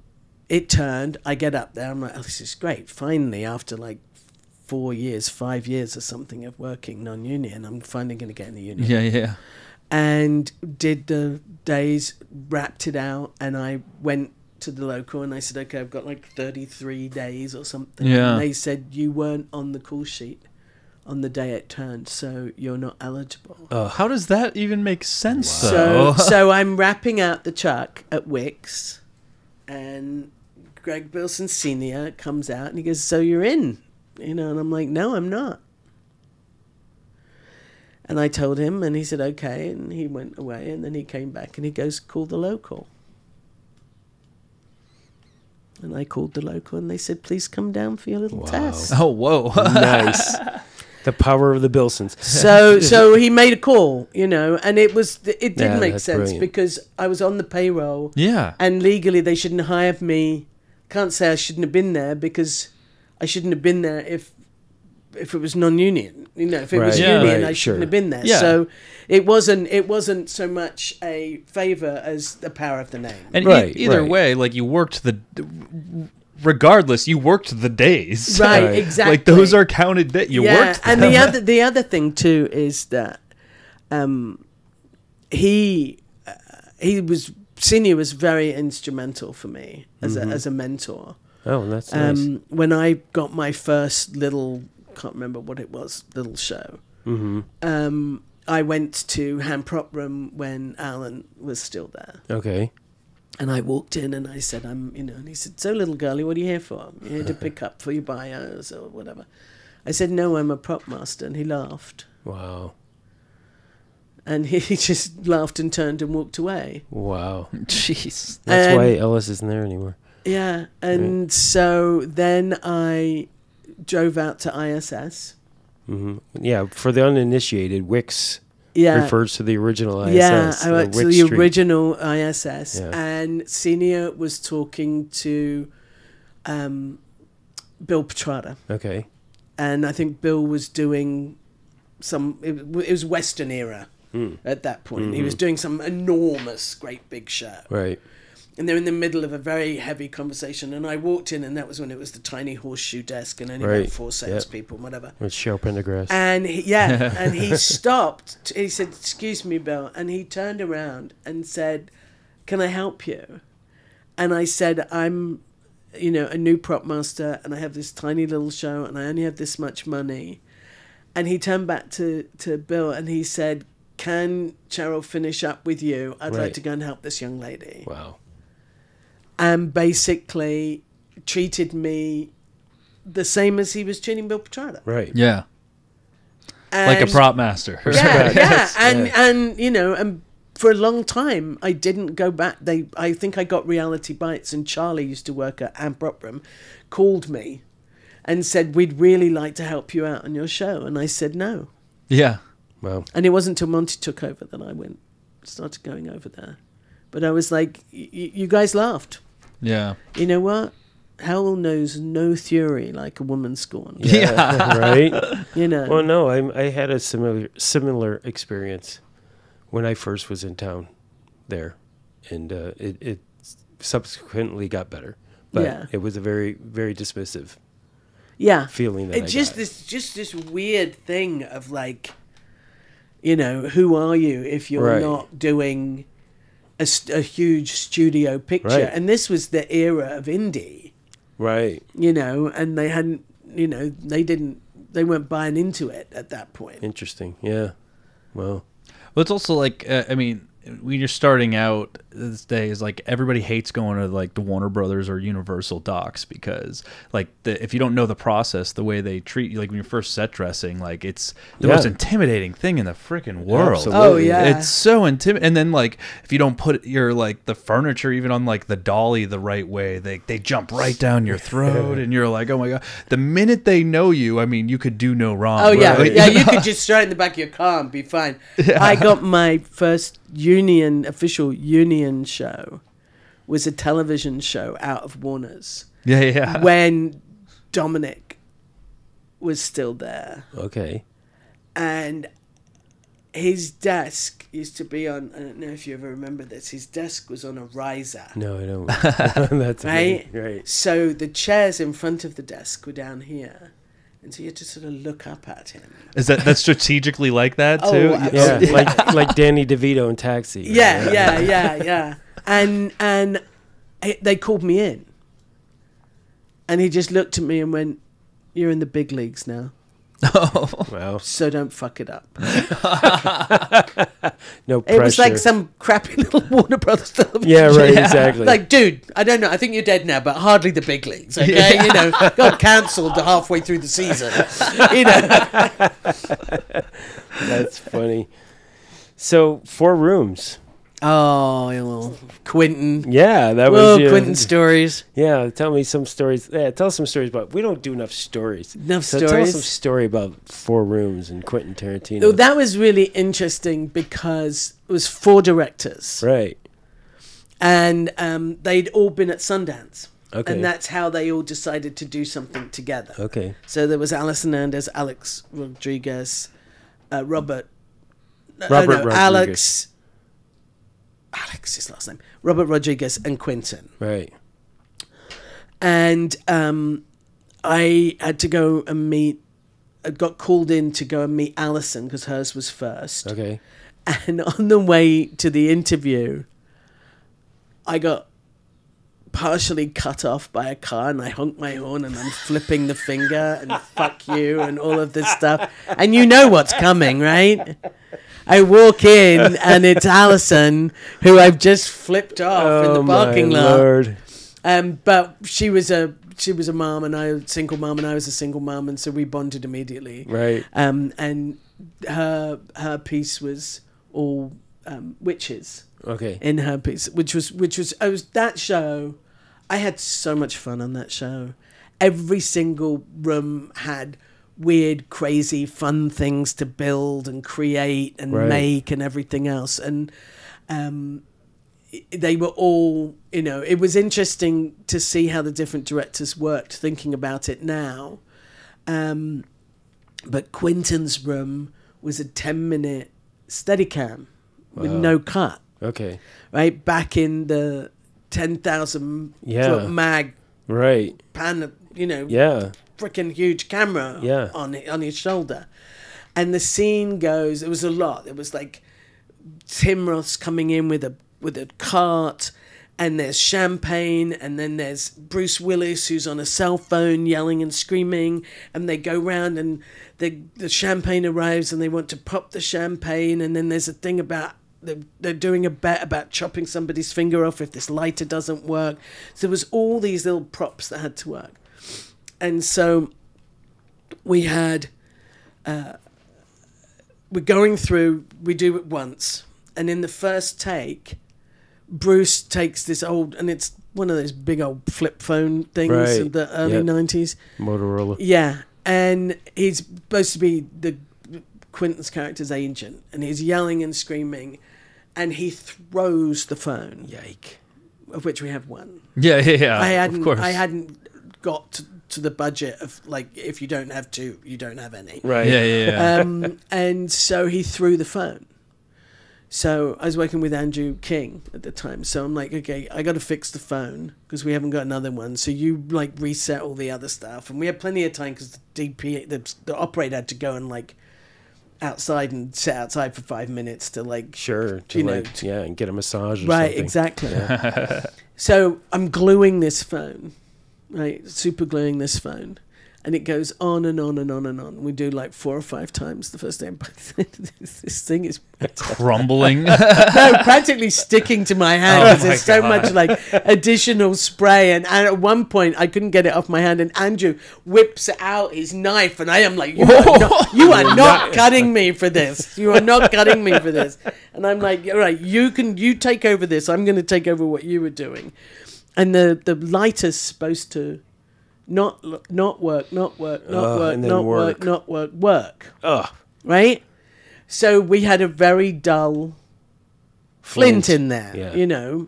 it turned. I get up there. I'm like, oh, this is great. Finally, after like 5 years or something of working non-union, I'm finally going to get in the union. Yeah. And did the days, wrapped it out, and I went to the local and I said, okay, I've got like 33 days or something. Yeah. And they said, you weren't on the call sheet on the day it turned, so you're not eligible. How does that even make sense? So I'm wrapping out the truck at Wix, and Greg Bilson Sr. comes out and he goes, so you're in? And I'm like, no, I'm not. And I told him, and he said, okay, and he went away, and then he came back and he goes, call the local. And I called the local, and they said, please come down for your little test. Oh, whoa. Nice. The power of the Bilsons. So he made a call, and it did make sense brilliant. Because I was on the payroll. Yeah. And legally they shouldn't have hired me. Can't say I shouldn't have been there because I shouldn't have been there if it was non-union. If it was union, I shouldn't have been there. Yeah. So it wasn't so much a favor as the power of the name. And either way, like you worked regardless, you worked the days. Right, exactly. Like those are counted days. You worked them. And the other thing too is that Senior was very instrumental for me as a mentor. Oh, that's nice. When I got my first little show, I went to Ham Prop Room when Alan was still there. Okay. And I walked in and I said, and he said, so little girlie, what are you here for? You here to pick up for your bios or whatever? I said, no, I'm a prop master. And he laughed. Wow. And he just laughed and turned and walked away. Wow. Jeez. That's why Ellis isn't there anymore. Yeah. And so then I drove out to ISS. Mm-hmm. Yeah, for the uninitiated, Wix Yeah. refers to the original ISS. Yeah, I went to Wick the Street. original ISS, Yeah. and Senior was talking to Bill Petrada, Okay. and I think Bill was doing it was Western era at that point. He was doing some enormous, great big show. Right. And they're in the middle of a very heavy conversation, and I walked in, and that was when it was the tiny horseshoe desk, and only Right. about 4 salespeople, whatever. With Cheryl Pendergrass. And and he stopped. He said, "Excuse me, Bill," and he turned around and said, "Can I help you?" And I said, "I'm, a new prop master, and I have this tiny little show, and I only have this much money." And he turned back to Bill, and he said, "Can Cheryl finish up with you? I'd like Right. to go and help this young lady." Wow. And basically treated me the same as he was treating Bill Petrada. Right. Yeah. Like a And- prop master. Yeah, yeah. Yes, And yeah. and for a long time I didn't go back. I think I got Reality Bites, and Charlie used to work at Amp Opera, called me and said, "We'd really like to help you out on your show." And I said no. Yeah. Wow. And it wasn't until Monty took over that I started going over there. But I was like, you guys laughed. Yeah. You know what? Hell knows no theory like a woman scorned. Yeah. Right. You know. Well, no, I had a similar experience when I first was in town there, and it subsequently got better, but Yeah. it was a very, very dismissive Yeah. feeling that It's just this weird thing of like, who are you if you're Right. not doing a huge studio picture? Right. And this was the era of indie, Right. and they hadn't, they weren't buying into it at that point. Interesting. Yeah. Well. Well, it's also like, when you're starting out these days, like everybody hates going to like the Warner Brothers or Universal docs because like if you don't know the process, the way they treat you, like when you're first set dressing, like it's the most intimidating thing in the freaking world. Absolutely. Oh, yeah. It's so intimidating. And then like if you don't put your like the furniture even on like the dolly the right way, they jump right down your throat, and you're like, oh my god. The minute they know you, I mean, you could do no wrong. Oh yeah, Right? yeah. You could just throw it in the back of your car and be fine. I got my first official union show was a television show out of Warner's Yeah. when Dominic was still there, Okay. and his desk used to be on. I don't know if you ever remember this. His desk was on a riser. No, I don't. That's Right? Right. So the chairs in front of the desk were down here, and so you had to sort of look up at him. Is that's strategically like that Oh, too? absolutely. Yeah, like Danny DeVito in Taxi. Yeah. And they called me in, and he just looked at me and went, "You're in the big leagues now, Wow. so don't fuck it up." No pressure. It was like some crappy little Warner Brothers television. Yeah, right, exactly. Like, dude, I don't know. I think you're dead now, but hardly the big leagues. Okay, got cancelled halfway through the season. That's funny. So 4 rooms. Oh, well, Quentin. Yeah, that Well, was your, Quentin stories. Yeah, tell me some stories. Yeah, tell us some stories about. We don't do enough stories. Enough So tell us stories. some story about 4 rooms and Quentin Tarantino. Oh, that was really interesting because it was 4 directors. Right. And they'd all been at Sundance. Okay. And that's how they all decided to do something together. Okay. So there was Alison Anders, Alex Rodriguez, Robert Rodriguez. Alex's last name. Robert Rodriguez and Quentin. Right. And I had to go and I got called in to go and meet Alison because hers was first. Okay. And on the way to the interview, I got partially cut off by a car, and I honked my horn and I'm flipping the finger and fuck you and all of this stuff. And you know what's coming, right? I walk in and it's Alison, who I've just flipped off in the parking lot. Lord. But she was a mom, and I was a single mom, and I was a single mom, and so we bonded immediately. Right. And her piece was all witches Okay. in her piece, which was that show. I had so much fun on that show. Every single room had weird, crazy, fun things to build and create and Right. make and everything else. And they were all, it was interesting to see how the different directors worked, thinking about it now. But Quentin's room was a 10-minute Steadicam with Wow. no cut, Okay. right? Back in the 10,000 Yeah. foot mag Right. pan, Yeah. freaking huge camera Yeah. on his shoulder. And the scene goes, it was a lot. It was like Tim Roth's coming in with a cart, and there's champagne, and then there's Bruce Willis who's on a cell phone yelling and screaming, and they go round and the champagne arrives and they want to pop the champagne, and then there's a thing about they're doing a bet about chopping somebody's finger off if this lighter doesn't work. So there was all these little props that had to work. And so we had we're going through, we do it once, and in the first take Bruce takes this old, and it's one of those big old flip phone things Right. of the early Yep. 90s. Motorola. Yeah, and he's supposed to be the Quentin's character's agent, and he's yelling and screaming, and he throws the phone, Yike. of which we have one. Yeah, I of course. hadn't got to the budget of, like, if you don't have two, you don't have any. Right. Yeah. And so he threw the phone. So I was working with Andrew King at the time. So I'm like, okay, I got to fix the phone because we haven't got another one. So you like reset all the other stuff. And we had plenty of time because the operator had to go and like outside and sit outside for 5 minutes to like. Sure. To You know, like, yeah, and get a massage or Right, something. exactly. So I'm gluing this phone, right? Super gluing this phone. And it goes on and on and on and on. We do like 4 or 5 times the first day. This thing is Crumbling. practically sticking to my hand Oh because my there's so God. much like additional spray. And at one point, I couldn't get it off my hand. And Andrew whips out his knife. And I am like, you are not cutting me for this. You are not cutting me for this. And I'm like, all right, you take over this. I'm going to take over what you were doing. And the lighter's supposed to not work, and then work. Ugh. Right? So we had a very dull flint in there, Yeah.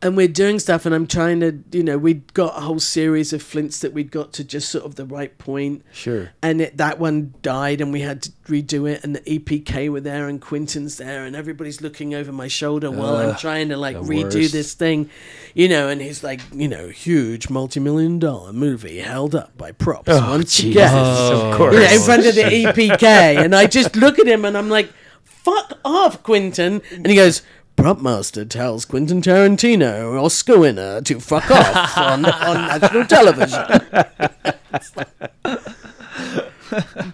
And we're doing stuff, and I'm trying to, we'd got a whole series of flints that we'd got to just sort of the right point. Sure. And that one died, and we had to redo it, and the EPK were there, and Quentin's there, and everybody's looking over my shoulder while I'm trying to, like, the redo worst. this thing, and he's like, huge multi-million-dollar movie held up by props once Jesus. again. Of course. In front of the EPK, and I just look at him, and I'm like, fuck off, Quentin. And he goes, prop master tells Quentin Tarantino, Oscar winner, to fuck off on national television.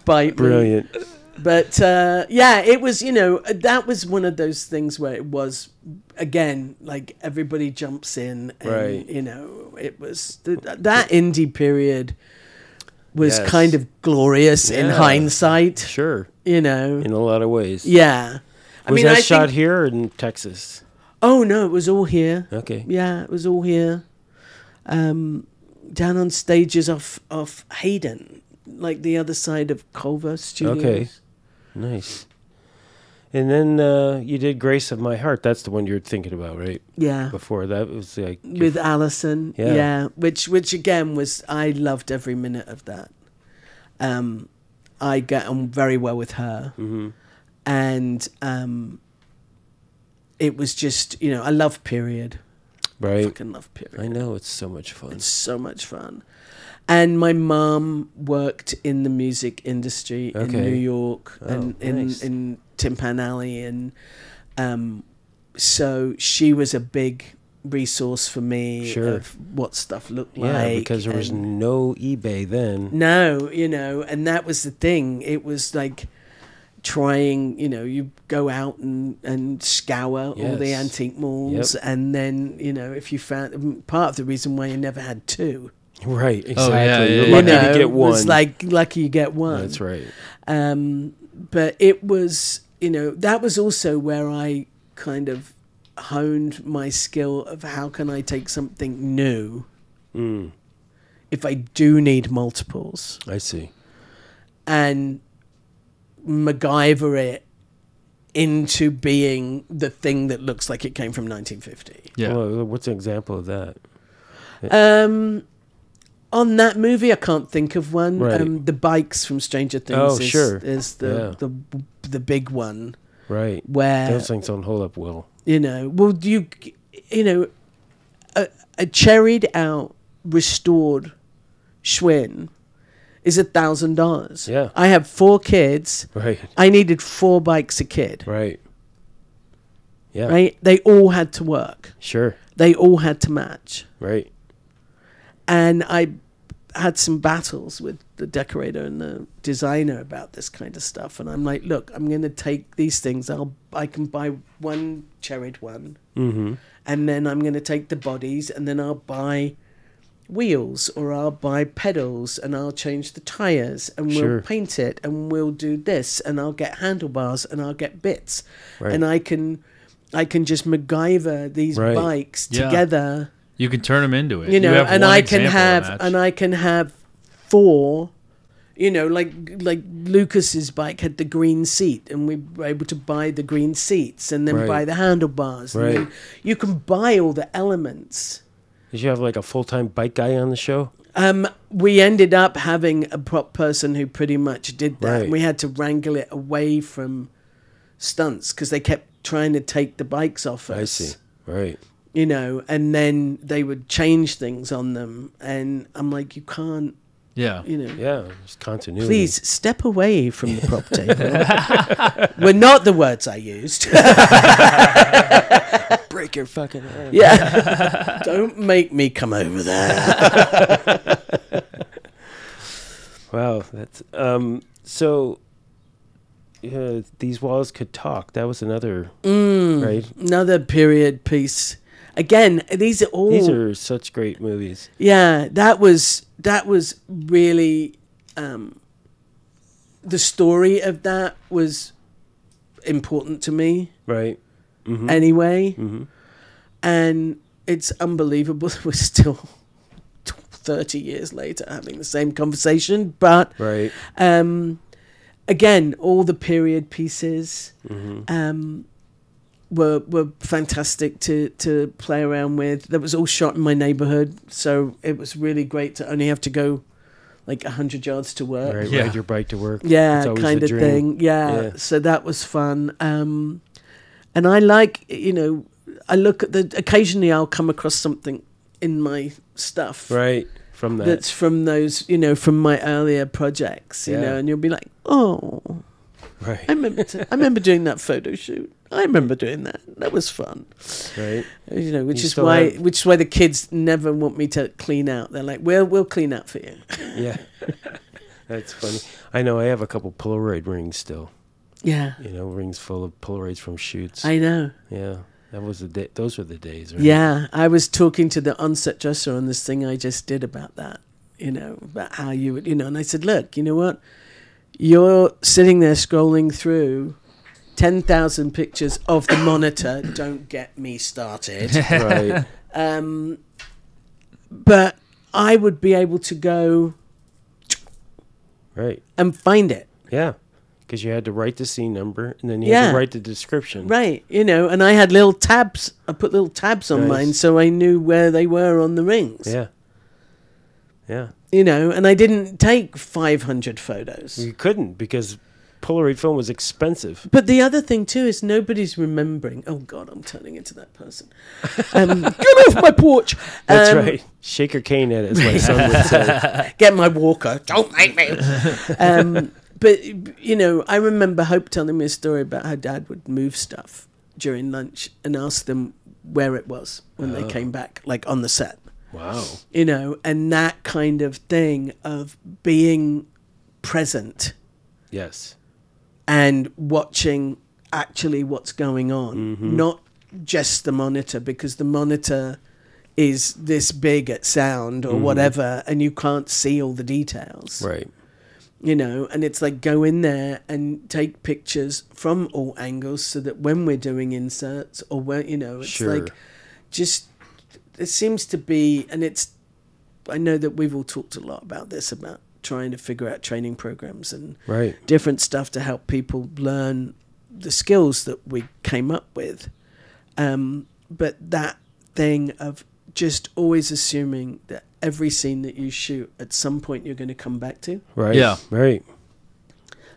Bite me. Brilliant. But it was, that was one of those things where it was, again, like everybody jumps in, and Right. it was that indie period was Yes. kind of glorious in Yeah. hindsight. Sure. In In a lot of ways. yeah. Was that shot here or in Texas? Oh no, it was all here. Okay. Yeah, it was all here. Down on stages off Hayden, like the other side of Culver Studios. Okay. Nice. And then you did Grace of My Heart. That's the one you're thinking about, right? Yeah. Before that was like With Alison. Yeah. Yeah. Which again was, I loved every minute of that. I get on very well with her. Mhm. And it was just, I love period. Right. Fucking love period. I know, it's so much fun. It's so much fun. And my mum worked in the music industry in Okay. New York and nice. in Tin Pan Alley. And so she was a big resource for me Sure. of what stuff looked Yeah, like. because there was and no eBay then. no, and that was the thing. It was like trying, you go out and scour all the Yes. antique malls. Yep. And then, if you found, part of the reason why you never had two. Right, exactly. yeah, You're yeah, lucky yeah. to get one. was like lucky you get one. That's right. But it was, that was also where I kind of honed my skill of how can I take something new if I do need multiples, I see. and MacGyver it into being the thing that looks like it came from 1950. Yeah. Well, what's an example of that? On that movie, I can't think of one. Right. The bikes from Stranger Things Oh, sure. is the big one. Right. Where, Those things don't hold up well. you know, well, you know, a cherried out, restored Schwinn is $1,000. Yeah. I have 4 kids. Right. I needed 4 bikes a kid. Right. Yeah. Right? They all had to work. Sure. They all had to match. Right. And I had some battles with the decorator and the designer about this kind of stuff. And I'm like, look, I'm going to take these things. I can buy one cherried one. Mm-hmm. And then I'm going to take the bodies, and then I'll buy wheels, or I'll buy pedals, and I'll change the tires, and we'll Sure. paint it, and we'll do this, and I'll get handlebars, and I'll get bits. Right. And I can just MacGyver these Right. bikes Yeah. together. You can turn them into it. You know, have and one I can example to have match. and I can have 4, you know, like Lucas's bike had the green seat, and we were able to buy the green seats and then Right. buy the handlebars. Right. And then you can buy all the elements. Did you have like a full-time bike guy on the show? We ended up having a prop person who pretty much did that. Right. We had to wrangle it away from stunts because they kept trying to take the bikes off us. I see. Right. You know, and then they would change things on them, and I'm like, you can't, Yeah. you know. Yeah. There's continuity. Please step away from the prop table. Were not the words I used. break your fucking hand. Yeah. Don't make me come over there. Wow. That's so. These walls could talk. That was another. Right. Another period piece. Again, these are all. These are such great movies. Yeah, that was really. The story of that was important to me. Right. Mm-hmm. Anyway. Mm-hmm. And it's unbelievable that we're still 30 years later having the same conversation. But Right. again, all the period pieces Mm-hmm. were fantastic to play around with. That was all shot in my neighborhood, so it was really great to only have to go like 100 yards to work. Right. Yeah. Ride your bike to work. Yeah, It's always kind the of dream. thing. Yeah. Yeah. So that was fun. And I like, you know, I look at occasionally I'll come across something in my stuff Right. From that. that's from those, you know, from my earlier projects, you Yeah. know, and you'll be like, oh, right. I remember doing that photo shoot. I remember doing that. That was fun. Right. You know, which You is still why have- the kids never want me to clean out. They're like, we'll clean out for you. Yeah. That's funny. I know. I have a couple Polaroid rings still. Yeah, You know, rings full of Polaroids from shoots. I know. Yeah. That was the day. Those were the days. Right? Yeah, I was talking to the on-set dresser on this thing I just did about that, you know, about how you would, you know, and I said, look, you know what? You're sitting there scrolling through 10,000 pictures of the monitor. Don't get me started. Right. But I would be able to go Right. and find it. Yeah. Because you had to write the scene number and then you had Yeah. to write the description. Right, you know, and I had little tabs. I put little tabs on Nice. mine so I knew where they were on the rings. Yeah. Yeah. You know, and I didn't take 500 photos. You couldn't because Polaroid film was expensive. But the other thing too is nobody's remembering. Oh God, I'm turning into that person. Get off my porch. That's right. Shaker cane at it, as my son would say. Get my walker. Don't make me. But you know, I remember Hope telling me a story about how Dad would move stuff during lunch and ask them where it was when they came back, like on the set. Wow. You know, and that kind of thing of being present Yes. and watching actually what's going on, not just the monitor, because the monitor is this big at sound or whatever, and you can't see all the details. Right. You know, and it's like go in there and take pictures from all angles so that when we're doing inserts or when, you know, it's Sure. like just, it seems to be, and it's I know that we've all talked a lot about this, about trying to figure out training programs and Right. different stuff to help people learn the skills that we came up with. But that thing of just always assuming that every scene that you shoot at some point you're going to come back to, Right. Yeah. Right.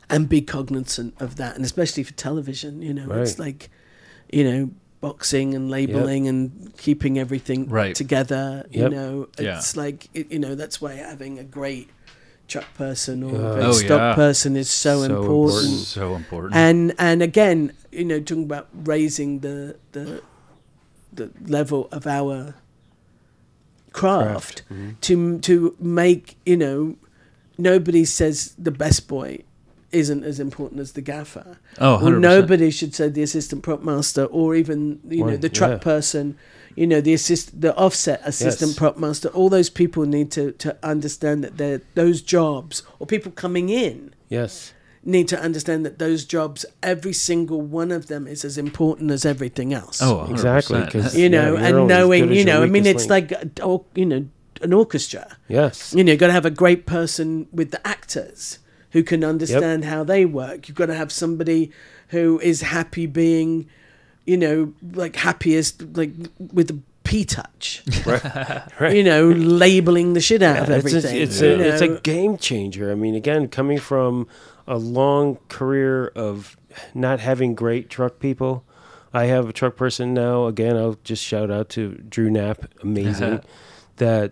and be cognizant of that, and especially for television, you know, it's Right. like, you know, boxing and labeling and keeping everything Right. together. You Yep. know, Yeah. it's like you know, that's why having a great truck person or Oh, a great stock yeah. person is so, So important. So important. And again, you know, talking about raising the level of our craft, to make, you know, nobody says the best boy isn't as important as the gaffer. Oh, Or 100%. nobody should say the assistant prop master, or even, you know, Right, the truck yeah. person, you know, the offset assistant Yes. prop master. All those people need to understand that those jobs, or people coming in, Yes. need to understand that those jobs, every single one of them, is as important as everything else. Oh, 100%. Exactly. Because You know, you're and only as knowing, good as you your know, I mean, weakest it's link. like, you know, an orchestra. Yes. You know, you've got to have a great person with the actors who can understand how they work. You've got to have somebody who is happy being, you know, like happiest, like with the P-touch. Right. You know, labeling the shit out of everything. It's you a know. game changer. I mean, again, coming from a long career of not having great truck people, I have a truck person now. Again, I'll just shout out to Drew Knapp, amazing. That,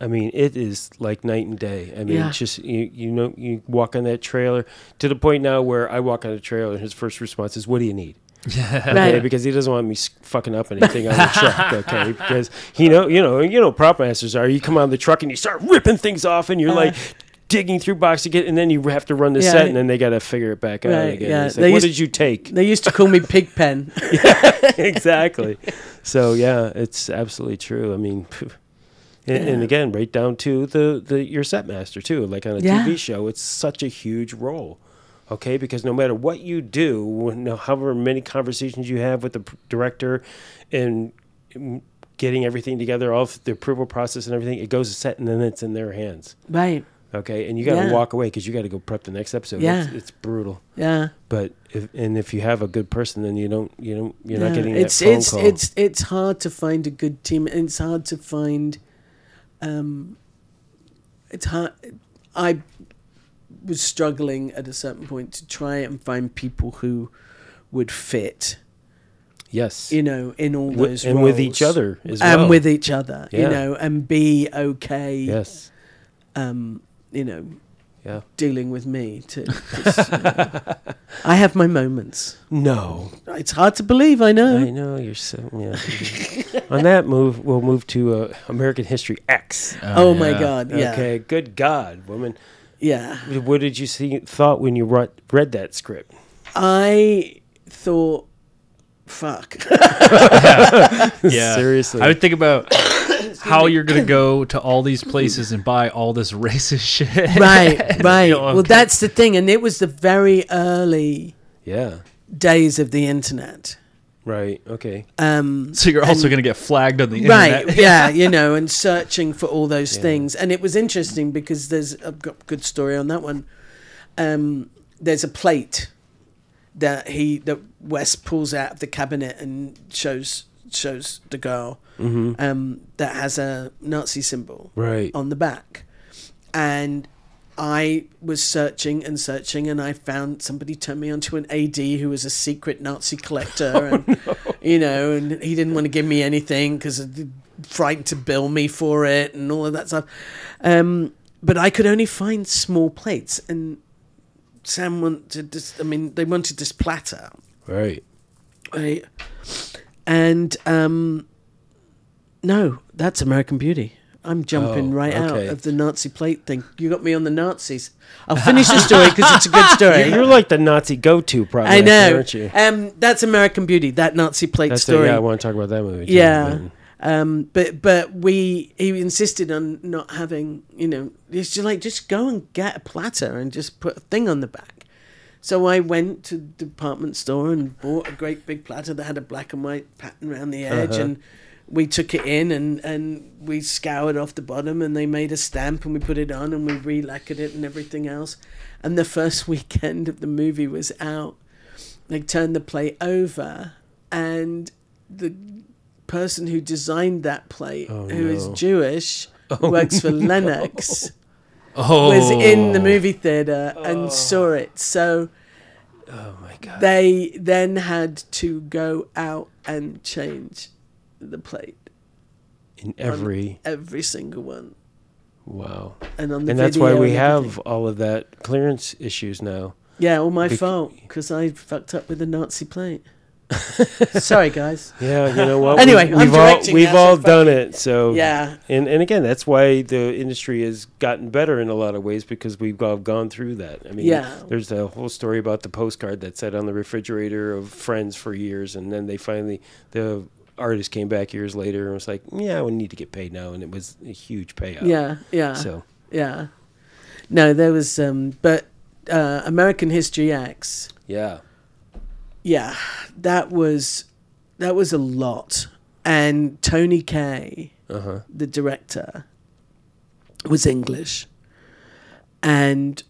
I mean, it is like night and day. I mean, Yeah. it's just you know, you walk on that trailer to the point now where I walk on a trailer and his first response is, "What do you need?" Okay, Right. because he doesn't want me fucking up anything on the truck. Okay, because you know, prop masters are. You come on the truck and you start ripping things off, and you're like digging through box to get, and then you have to run the Yeah. set, and then they got to figure it back out Right, again. yeah. It's They like, what used- did you take? They used to call me Pigpen. Exactly. So yeah, it's absolutely true. I mean. And again, right down to the your set master too. Like on a Yeah. TV show, it's such a huge role. Okay, because no matter what you do, however many conversations you have with the director, and getting everything together, all of the approval process and everything, it goes to set and then it's in their hands. Right. Okay, and you got to Yeah. walk away because you got to go prep the next episode. Yeah. It's brutal. Yeah. But if you have a good person, then you're not Yeah. getting it's that phone it's call. it's hard to find a good team. It's hard to find. It's hard. I was struggling at a certain point to try and find people who would fit, yes, you know, in all Wi- those and roles. with each other as well. and with each other, you Yeah. know, and be okay. yes, You know, yeah. dealing with me too. 'Cause, you know, I have my moments. No, It's hard to believe. I know. I know you're so yeah. On that move, we'll move to American History X. Oh my God! Yeah. Okay, good God, woman. Yeah. What did you thought when you read that script? I thought, fuck. Yeah. Seriously. I would think about how you're going to go to all these places and buy all this racist shit. Right, right. You know, Well, that's the thing. And it was the very early Yeah. days of the internet. Right. Okay. So you're also going to get flagged on the Right, internet. yeah, you know, and searching for all those things. And it was interesting because I've got a good story on that one. There's a plate that Wes pulls out of the cabinet and shows the girl that has a Nazi symbol Right. on the back. And I was searching and searching, and I found somebody turned me onto an AD who was a secret Nazi collector, and you know, and he didn't want to give me anything because frightened to bill me for it and all of that stuff. But I could only find small plates, and Sam wanted this. I mean, they wanted this platter, Right. right? And no, that's American Beauty. I'm jumping right okay. out of the Nazi plate thing. You got me on the Nazis. I'll finish the story because it's a good story. You're like the Nazi go-to, probably. I know. aren't you? That's American Beauty. That Nazi plate story. Yeah, I want to talk about that movie. Too, Yeah. but- But he insisted on not having, you know, he's just go and get a platter and just put a thing on the back. So I went to the department store and bought a great big platter that had a black and white pattern around the edge and we took it in and we scoured off the bottom, and they made a stamp, and we put it on, and we re-lacquered it and everything else. And the first weekend of the movie was out, they turned the plate over, and the person who designed that plate, who is Jewish, works for Lennox, was in the movie theater and saw it. So Oh my God. they then had to go out and change the plate In every single one. wow. And on the And that's why video we and have everything. all of that clearance issues now. Yeah, all my Bec- fault, because I fucked up with the Nazi plate. Sorry, guys. Yeah, you know what? Anyway, I'm directing we've now, all so done fuck it. So Yeah. and again, that's why the industry has gotten better in a lot of ways, because we've all gone through that. I mean, Yeah. there's a whole story about the postcard that sat on the refrigerator of Friends for years, and then the artist came back years later and was like, "Yeah, we need to get paid now," and it was a huge payout. Yeah. So Yeah. No, there was, but American History X. yeah, Yeah, that was a lot. And Tony Kaye, the director, was English, and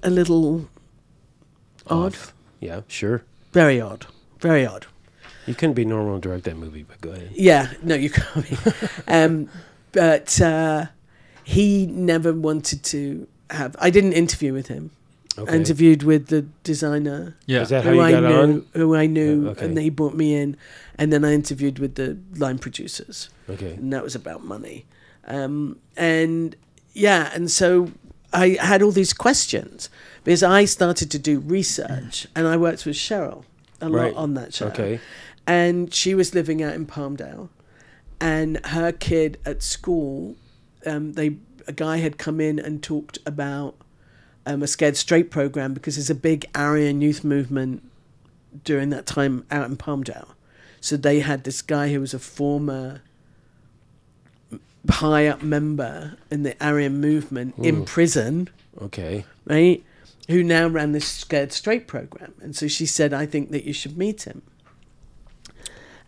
a little odd, yeah, sure. very odd, very odd. You couldn't be normal and direct that movie, but go ahead. Yeah, no, you can't be. But he never wanted to have. I didn't interview with him. Okay. I interviewed with the designer. Yeah. Is that how you got on? Who I knew, Okay. and he brought me in, and then I interviewed with the line producers, Okay. and that was about money, and yeah, and so I had all these questions because I started to do research, and I worked with Cheryl a lot Right. on that show, Okay. and she was living out in Palmdale, and her kid at school, a guy had come in and talked about a Scared Straight program, because there's a big Aryan youth movement during that time out in Palmdale. So they had this guy who was a former high up member in the Aryan movement in prison, Okay. right? Who now ran this Scared Straight program. And so she said, I think that you should meet him.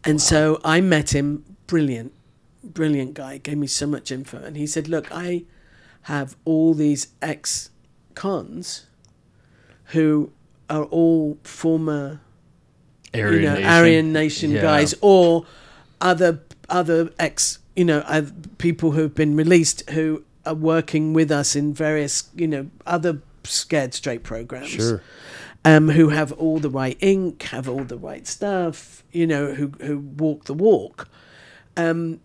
And so I met him, brilliant guy, gave me so much info. And he said, look, I have all these ex-cons who are all former Aryan Nation Yeah. guys, or other ex, other people who've been released who are working with us in various, other Scared Straight programs. Sure. Who have all the right ink, have all the right stuff, who walk the walk. Do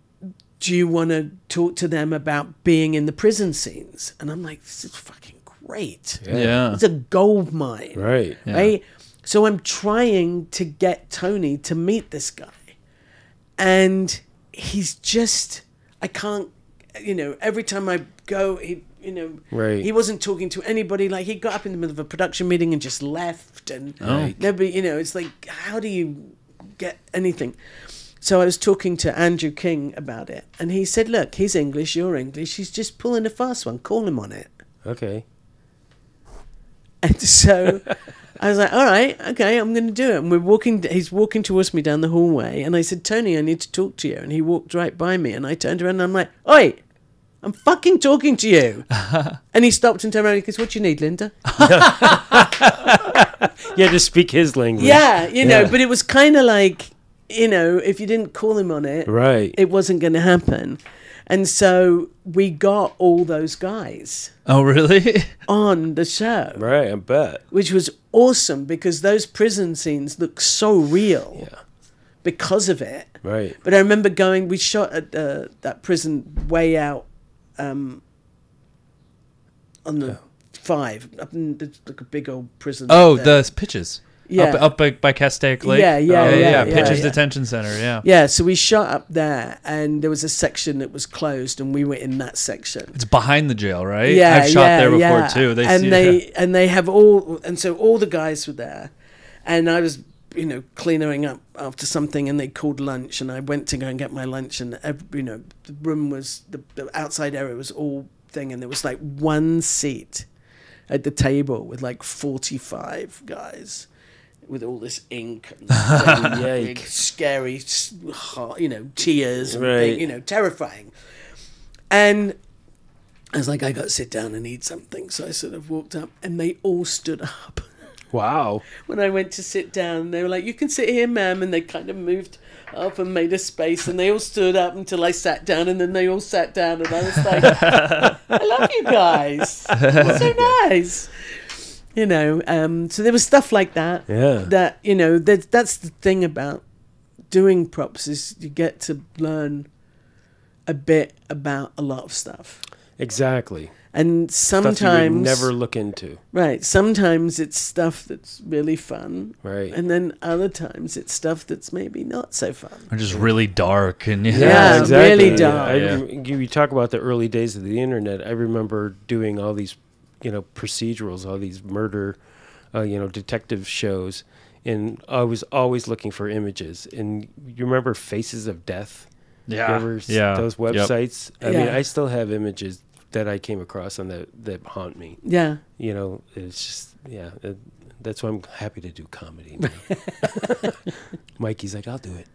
you want to talk to them about being in the prison scenes? And I'm like, this is fucking great. Yeah. It's a gold mine. Right. Yeah. Right? So I'm trying to get Tony to meet this guy. And he's just, I can't, every time I go, Right. he wasn't talking to anybody. Like, he got up in the middle of a production meeting and just left. And nobody, it's like, how do you get anything? So I was talking to Andrew King about it. And he said, look, he's English, you're English. He's just pulling a fast one. Call him on it. Okay. And so I was like, all right, okay, I'm going to do it. And he's walking towards me down the hallway. And I said, Tony, I need to talk to you. And he walked right by me. And I turned around and I'm like, oi, I'm fucking talking to you. And he stopped and turned around and he goes, what do you need, Linda? Yeah, just speak his language. Yeah, Yeah. but it was kind of like, if you didn't call him on it, Right. it wasn't going to happen. And so we got all those guys Oh, really? on the show. Right, I bet. Which was awesome because those prison scenes look so real because of it. Right. But I remember we shot at that prison way out on the 5. Up in, it's like a big old prison. Oh, there. the pitches. Yeah. Up by Castaic Lake. Yeah, Pitches yeah. Detention Center. Yeah. Yeah, so we shot up there and there was a section that was closed and we were in that section. It's behind the jail, right? Yeah, I've shot there before too. They have all, and so all the guys were there, and I was, cleaning up after something, and they called lunch, and I went to go and get my lunch, and the room was the outside area was all thing, and there was like one seat at the table with like 45 guys. with all this ink and Yike. big, scary, tears, and Right. terrifying. And I was like, I got to sit down and eat something. So I sort of walked up, and they all stood up. Wow. When I went to sit down, they were like, "You can sit here, ma'am," and they kind of moved up and made a space, and they all stood up until I sat down, and then they all sat down, and I was like, "I love you guys, it's so nice." So there was stuff like that. Yeah. That's the thing about doing props, is you get to learn a bit about a lot of stuff. Exactly. And Stuff you would sometimes never look into. right, sometimes it's stuff that's really fun. Right. And then other times it's stuff that's maybe not so fun. Or just really dark and Yeah, really dark. You talk about the early days of the internet. I remember doing all these, procedurals, all these murder, detective shows, and I was always looking for images. And you remember Faces of Death? Yeah. You ever those websites? I mean, I still have images that I came across on that haunt me. Yeah. It's just that's why I'm happy to do comedy. Mikey's like, I'll do it.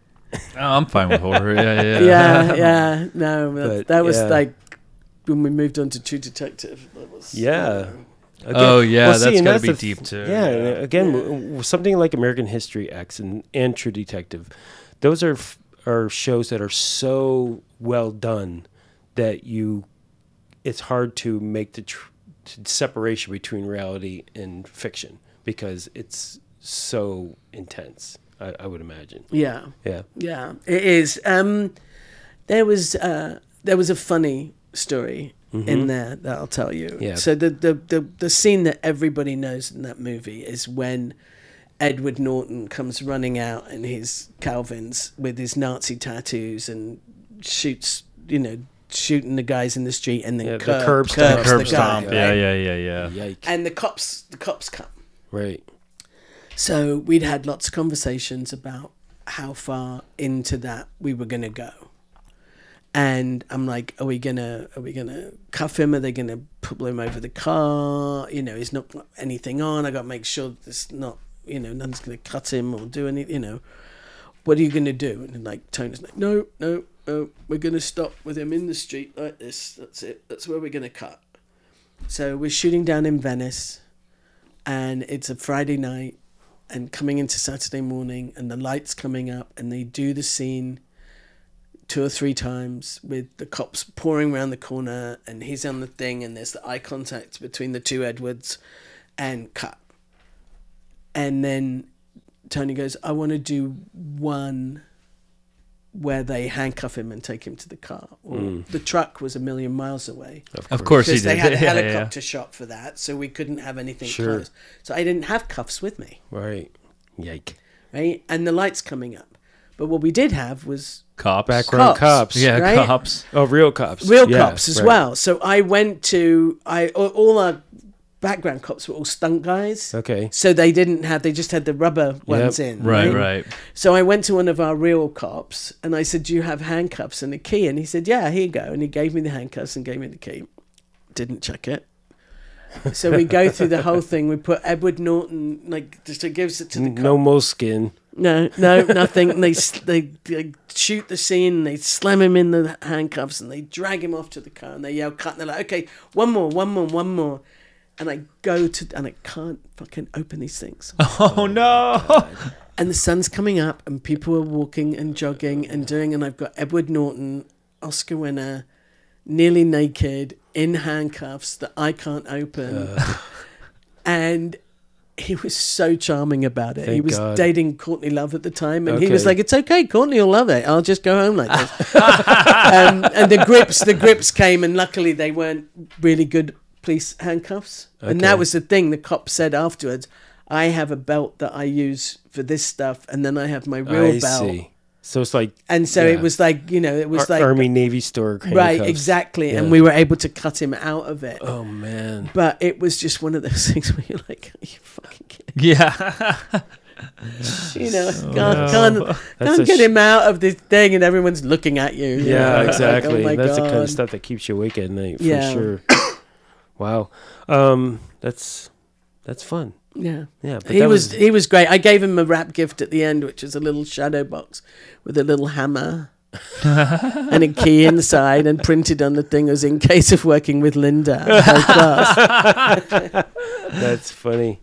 Oh, I'm fine with horror. Yeah. No, But, that was yeah. like when we moved on to True Detective. That was Yeah. Again, that's and gotta that's be the deep too. Yeah, and again, something like American History X and True Detective, those are shows that are so well done that it's hard to make the separation between reality and fiction because it's so intense. I would imagine. Yeah. Yeah. Yeah, it is. There was a funny story in there that I'll tell you. Yeah. So the scene that everybody knows in that movie is when Edward Norton comes running out in his Calvins with his Nazi tattoos and shoots, shooting the guys in the street and then Yeah, the curbs curb the guy, stomp. right? Yeah. Yike. And the cops come. Right. So we'd had lots of conversations about how far into that we were going to go. And I'm like, are we gonna cuff him? Are they gonna pull him over the car? He's not got anything on. I got to make sure there's not, nothing's gonna cut him or do anything. What are you gonna do? And like Tony's like, no, we're gonna stop with him in the street like this. That's it. That's where we're gonna cut. So we're shooting down in Venice, and it's a Friday night, and coming into Saturday morning, and the lights coming up, and they do the scene 2 or 3 times with the cops pouring around the corner, and he's on the thing, and there's the eye contact between the two Edwards, and cut. And then Tony goes, I want to do one where they handcuff him and take him to the car. Well, the truck was 1,000,000 miles away. Of course he Because did. they had a Yeah, yeah. helicopter shot for that, so we couldn't have anything Sure. close. So I didn't have cuffs with me, Right. Yike. right? And the lights coming up. But what we did have was Cops. Background cops. Yeah, right? cops. Oh, real cops. real Yeah, cops as right. well. So I went to all our background cops were all stunt guys. Okay. So they just had the rubber ones in. Right. So I went to one of our real cops and I said, do you have handcuffs and a key? And he said, yeah, here you go. And he gave me the handcuffs and gave me the key. Didn't check it. So we go through the whole thing. We put Edward Norton, like, just to gives it to the cop. No moleskin. No, nothing. And they shoot the scene, and they slam him in the handcuffs, and they drag him off to the car, and they yell cut, and they're like, okay, one more. And I and I can't fucking open these things. Oh no. And the sun's coming up, and people are walking and jogging and doing, and I've got Edward Norton, Oscar winner, nearly naked, in handcuffs that I can't open. And he was so charming about it. Thank He was God. dating Courtney Love at the time, and he was Okay. like, "It's okay, Courtney will love it. I'll just go home like this." And the grips came, and luckily they weren't really good police handcuffs. And that Okay. was the thing. The cop said afterwards, "I have a belt that I use for this stuff, and then I have my real I belt." see. So it's like And so yeah. it was like, it was like Army Navy store. right, handcuffs. exactly. Yeah. And we were able to cut him out of it. Oh man. But it was just one of those things where you're like, are you fucking kidding? Yeah. Can't get him out of this thing, and everyone's looking at you. Yeah, Like, exactly. oh my That's the kind God. of stuff that keeps you awake at night for Yeah. sure. Wow. That's fun. Yeah. Yeah, but he that was great. I gave him a wrap gift at the end, which was a little shadow box with a little hammer and a key inside, and printed on the thing was in case of working with Linda. High class. That's funny.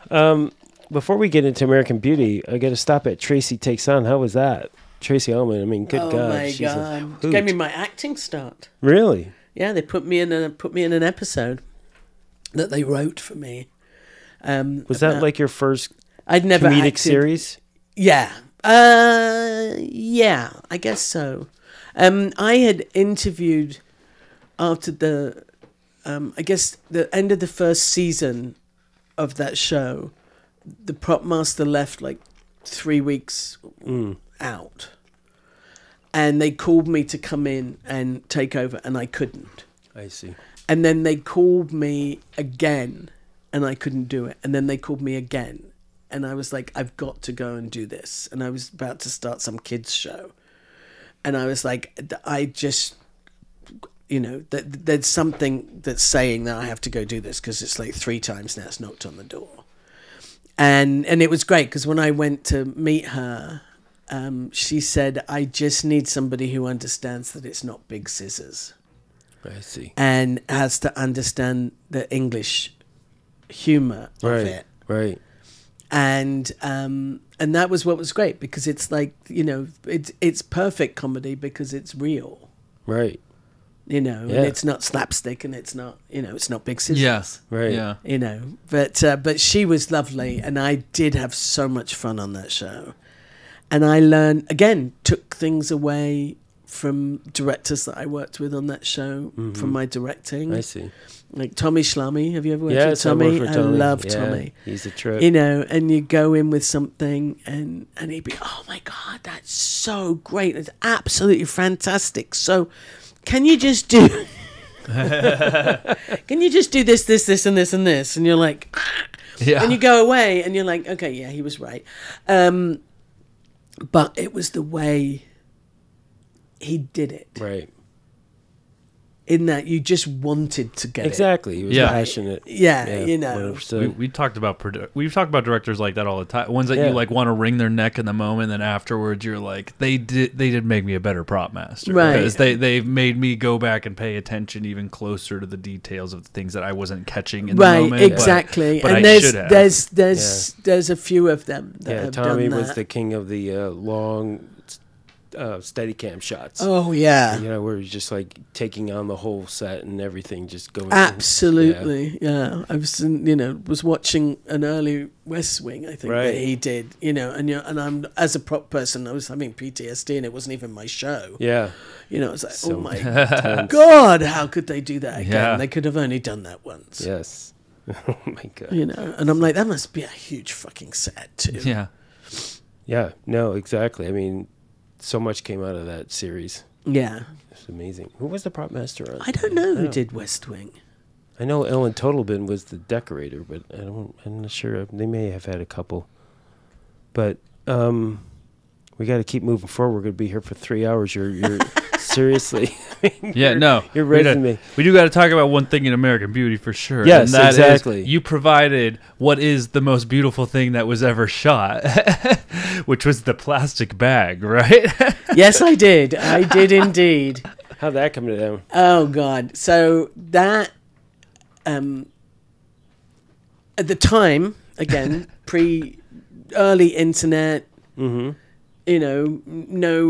Before we get into American Beauty, I got to stop at Tracy Takes On. How was that? Tracy Ullman. I mean, good Oh God. my she's a God! hoot. Gave me my acting start. Really? Yeah, they put me in an episode that they wrote for me. Was that like your first I'd never comedic acted. series? Yeah. Yeah, I guess so. I had interviewed after the, I guess the end of the first season of that show. The prop master left like 3 weeks out, and they called me to come in and take over, and I couldn't. I see. And then they called me again, and I couldn't do it. And then they called me again, and I was like, I've got to go and do this. And I was about to start some kids show, and I was like, I just, there's something that's saying that I have to go do this, because it's like 3 times now it's knocked on the door. And it was great, because when I went to meet her, she said, I just need somebody who understands that it's not big scissors. I see. And has to understand the English humor of it. Right. And that was what was great, because it's like, it's perfect comedy because it's real. Right. And Yeah. it's not slapstick, and it's not, it's not big scissors. Yes. Right. Yeah. But she was lovely, and I did have so much fun on that show. And I learned, again, took things away from directors that I worked with on that show, from my directing. I see. Like Tommy Schlamme. Have you ever worked with Yes, I Tommy? worked for Tommy. love Yeah, Tommy. He's a trip. And you go in with something, and he'd be, oh my God, that's so great. It's absolutely fantastic. So can you just do this, and this, and this? And you're like, ah. Yeah. And you go away, and you're like, okay, yeah, he was right. But it was the way he did it. Right. In that you just wanted to get Exactly. He was Yeah. passionate. it. Yeah, you know. 100%. We talked about we've talked about directors like that all the time. Ones that Yeah. you like want to wring their neck in the moment, then afterwards you're like, they did make me a better prop master, Right. Because they've made me go back and pay attention even closer to the details of the things that I wasn't catching in the Right, moment. exactly. but And I should have. there's a few of them that Yeah, have Tommy done was that. the king of the long Steadicam shots. Oh yeah. Where he's just like taking on the whole set and everything, just going. Absolutely, yeah. I was, was watching an early West Wing, I think, Right. that he did, and I'm, as a prop person, I was having PTSD, and it wasn't even my show. Yeah. It's like, So oh my intense. God, how could they do that again? Yeah. They could have only done that once. Yes. Oh my God. And I'm like, that must be a huge fucking set too. Yeah. Yeah. No, exactly. I mean, so much came out of that series. Yeah. It's amazing. Who was the prop master on? I don't know who did West Wing. I know Ellen Totalbin was the decorator, but I'm not sure. They may have had a couple. But we got to keep moving forward. We're going to be here for 3 hours. You're seriously. Yeah, no. Your resume. We do got to talk about one thing in American Beauty for sure. Yes, and that is exactly. you provided what is the most beautiful thing that was ever shot, which was the plastic bag, right? Yes, I did. I did indeed. How'd that come down? Oh God! So that, at the time, again, early internet, no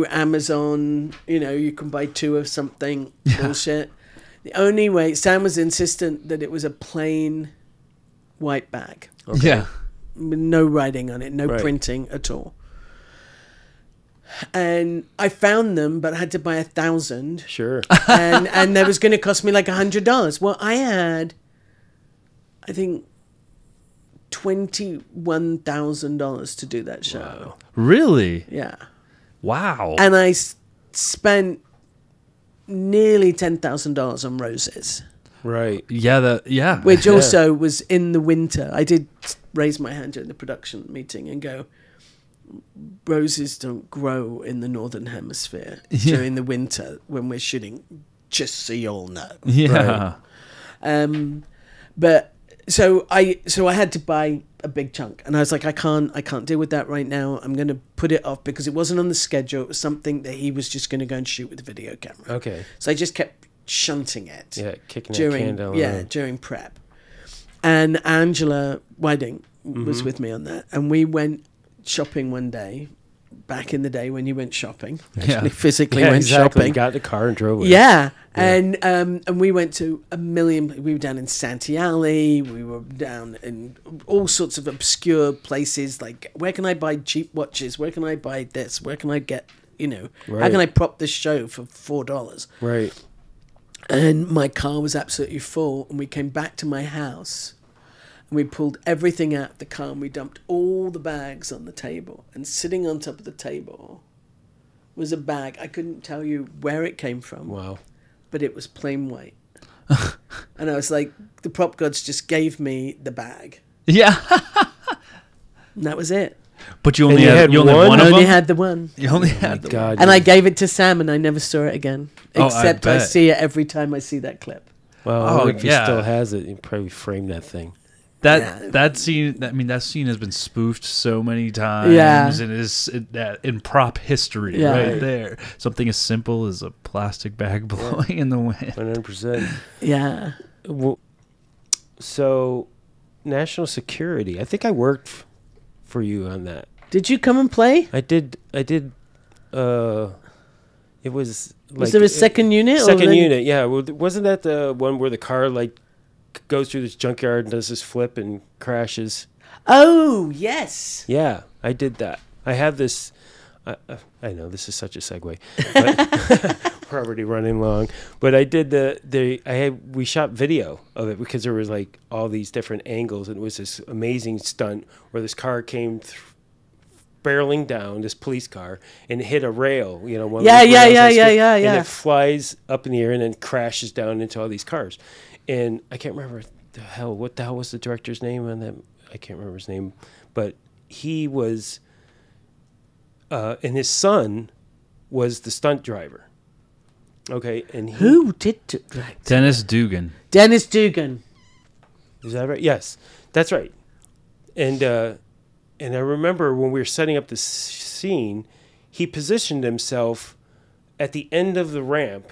Amazon, you can buy 2 of something, bullshit. The only way, Sam was insistent that it was a plain white bag, Okay. Yeah. with no writing on it, no Right. printing at all. And I found them, but I had to buy 1,000. Sure. and that was going to cost me like $100. Well, I had, I think, $21,000 to do that show. Wow. Really? Yeah, Wow. and I spent nearly $10,000 on roses, Right. Yeah. which also was in the winter. I did raise my hand during the production meeting and go, roses don't grow in the northern hemisphere during the winter when we're shooting, just so you all know. Yeah. But so I had to buy a big chunk, and I was like, I can't deal with that right now. I'm going to put it off because it wasn't on the schedule. It was something that he was just going to go and shoot with a video camera. Okay. So I just kept shunting it. Yeah, kicking that can down the road. during prep. And Angela Whiting was with me on that, and we went shopping one day. Back in the day when you went shopping, actually physically went exactly. shopping. Got in the car and drove away. Yeah. And we went to a million. We were down in Santee Alley. We were down in all sorts of obscure places. Like, where can I buy cheap watches? Where can I buy this? Where can I get, how can I prop this show for $4? Right. And my car was absolutely full. And we came back to my house. And we pulled everything out of the car and we dumped all the bags on the table. And sitting on top of the table was a bag. I couldn't tell you where it came from. Wow. But it was plain white. And I was like, the prop gods just gave me the bag. Yeah. And that was it. But you only And had you had one one? of I them? only had the one. You only Oh my had the one. God. And I gave it to Sam and I never saw it again. Oh, I Except I bet. see it every time I see that clip. Well, Oh, if he yeah. still has it, you probably frame that thing. That scene, that scene has been spoofed so many times, Yeah. and is in prop history Yeah. right there. Something as simple as a plastic bag blowing in the wind. 100%. Yeah. Well, so, national security. I think I worked for you on that. Did you come and play? I did. It was like, Was there a second unit? second unit? Yeah. Well, wasn't that the one where the car goes through this junkyard and does this flip and crashes? Oh, yes. Yeah, I did that. I have this. I know this is such a segue, but we're already running long. But I did we shot video of it because there was like all these different angles, and it was this amazing stunt where this car came barreling down, this police car, and it hit a rail. One of those rails and it flies up in the air and then crashes down into all these cars. And I can't remember what the hell was the director's name on that? I can't remember his name, but he was, and his son was the stunt driver. Okay, and Who did direct? Dennis Dugan. Dennis Dugan. Is that right? Yes, that's right. And I remember when we were setting up this scene, he positioned himself at the end of the ramp.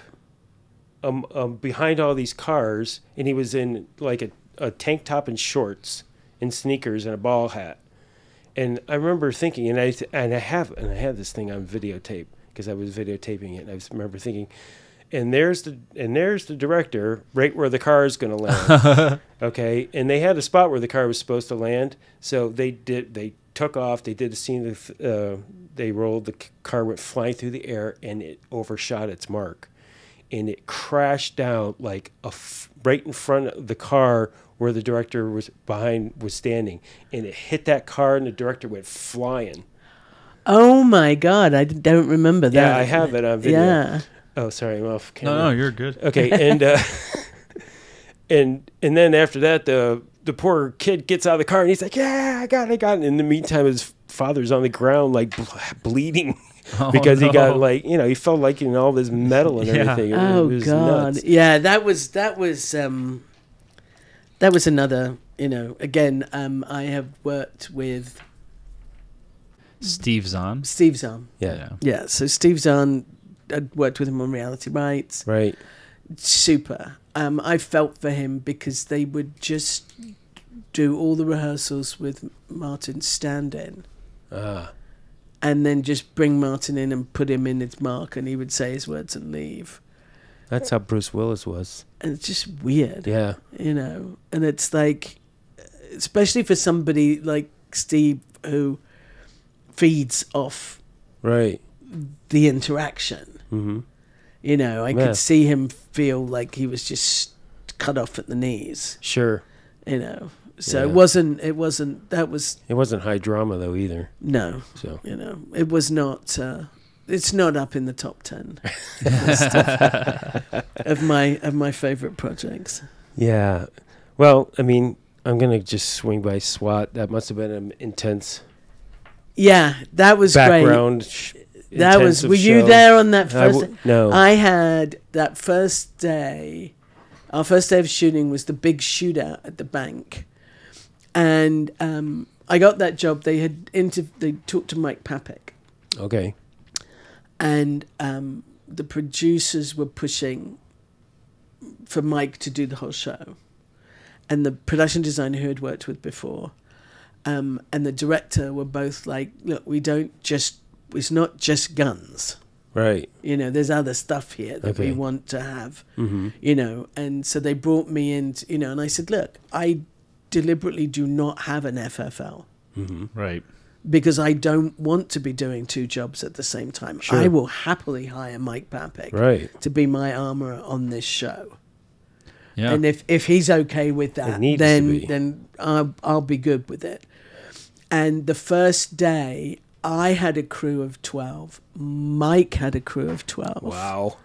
Behind all these cars, and he was in like a tank top and shorts and sneakers and a ball hat. And I remember thinking, and I have this thing on videotape because I was videotaping it. And I remember thinking, and there's the director right where the car is going to land. Okay, and they had a spot where the car was supposed to land, so they took off. They did a scene of they rolled, the car went flying through the air, and it overshot its mark. And it crashed down like right in front of the car where the director was standing, and it hit that car, and the director went flying. Oh my God, I don't remember that. Yeah, I have it on video. Yeah. Oh, sorry, I'm off camera. No, you're good. Okay, and and then after that, the poor kid gets out of the car, and he's like, "Yeah, I got it." And in the meantime, his father's on the ground like bleeding. Because he got he felt like all this metal and everything. Oh it was God! nuts. Yeah, that was another. Again, I have worked with Steve Zahn. Steve Zahn. Yeah. Yeah. So Steve Zahn, I'd worked with him on Reality Bites. Right. Super. I felt for him because they would just do all the rehearsals with Martin stand-in. And then just bring Martin in and put him in his mark, and he would say his words and leave. That's how Bruce Willis was. And it's just weird. Yeah. And it's like, especially for somebody like Steve who feeds off Right. the interaction. Mm-hmm. I could see him feel like he was just cut off at the knees. Sure. So Yeah. it wasn't It wasn't high drama though either. no. So It was not it's not up in the top 10 of my favorite projects. yeah. Well, I mean, I'm gonna just swing by SWAT. That must have been an intense Yeah, that was background. That was. intensive Were you show. there on that first? No. I had that first day. Our first day of shooting was the big shootout at the bank. And I got that job. They talked to Mike Papek. Okay. And the producers were pushing for Mike to do the whole show. And the production designer who had worked with before and the director were both like, look, it's not just guns. Right. You know, there's other stuff here that we want to have, you know. And so they brought me in, you know, and I said, look, I deliberately do not have an FFL. Right. Because I don't want to be doing 2 jobs at the same time. Sure. I will happily hire Mike Papek to be my armourer on this show. Yeah. And if he's okay with that, then I'll be good with it. And the first day, I had a crew of 12. Mike had a crew of 12. Wow.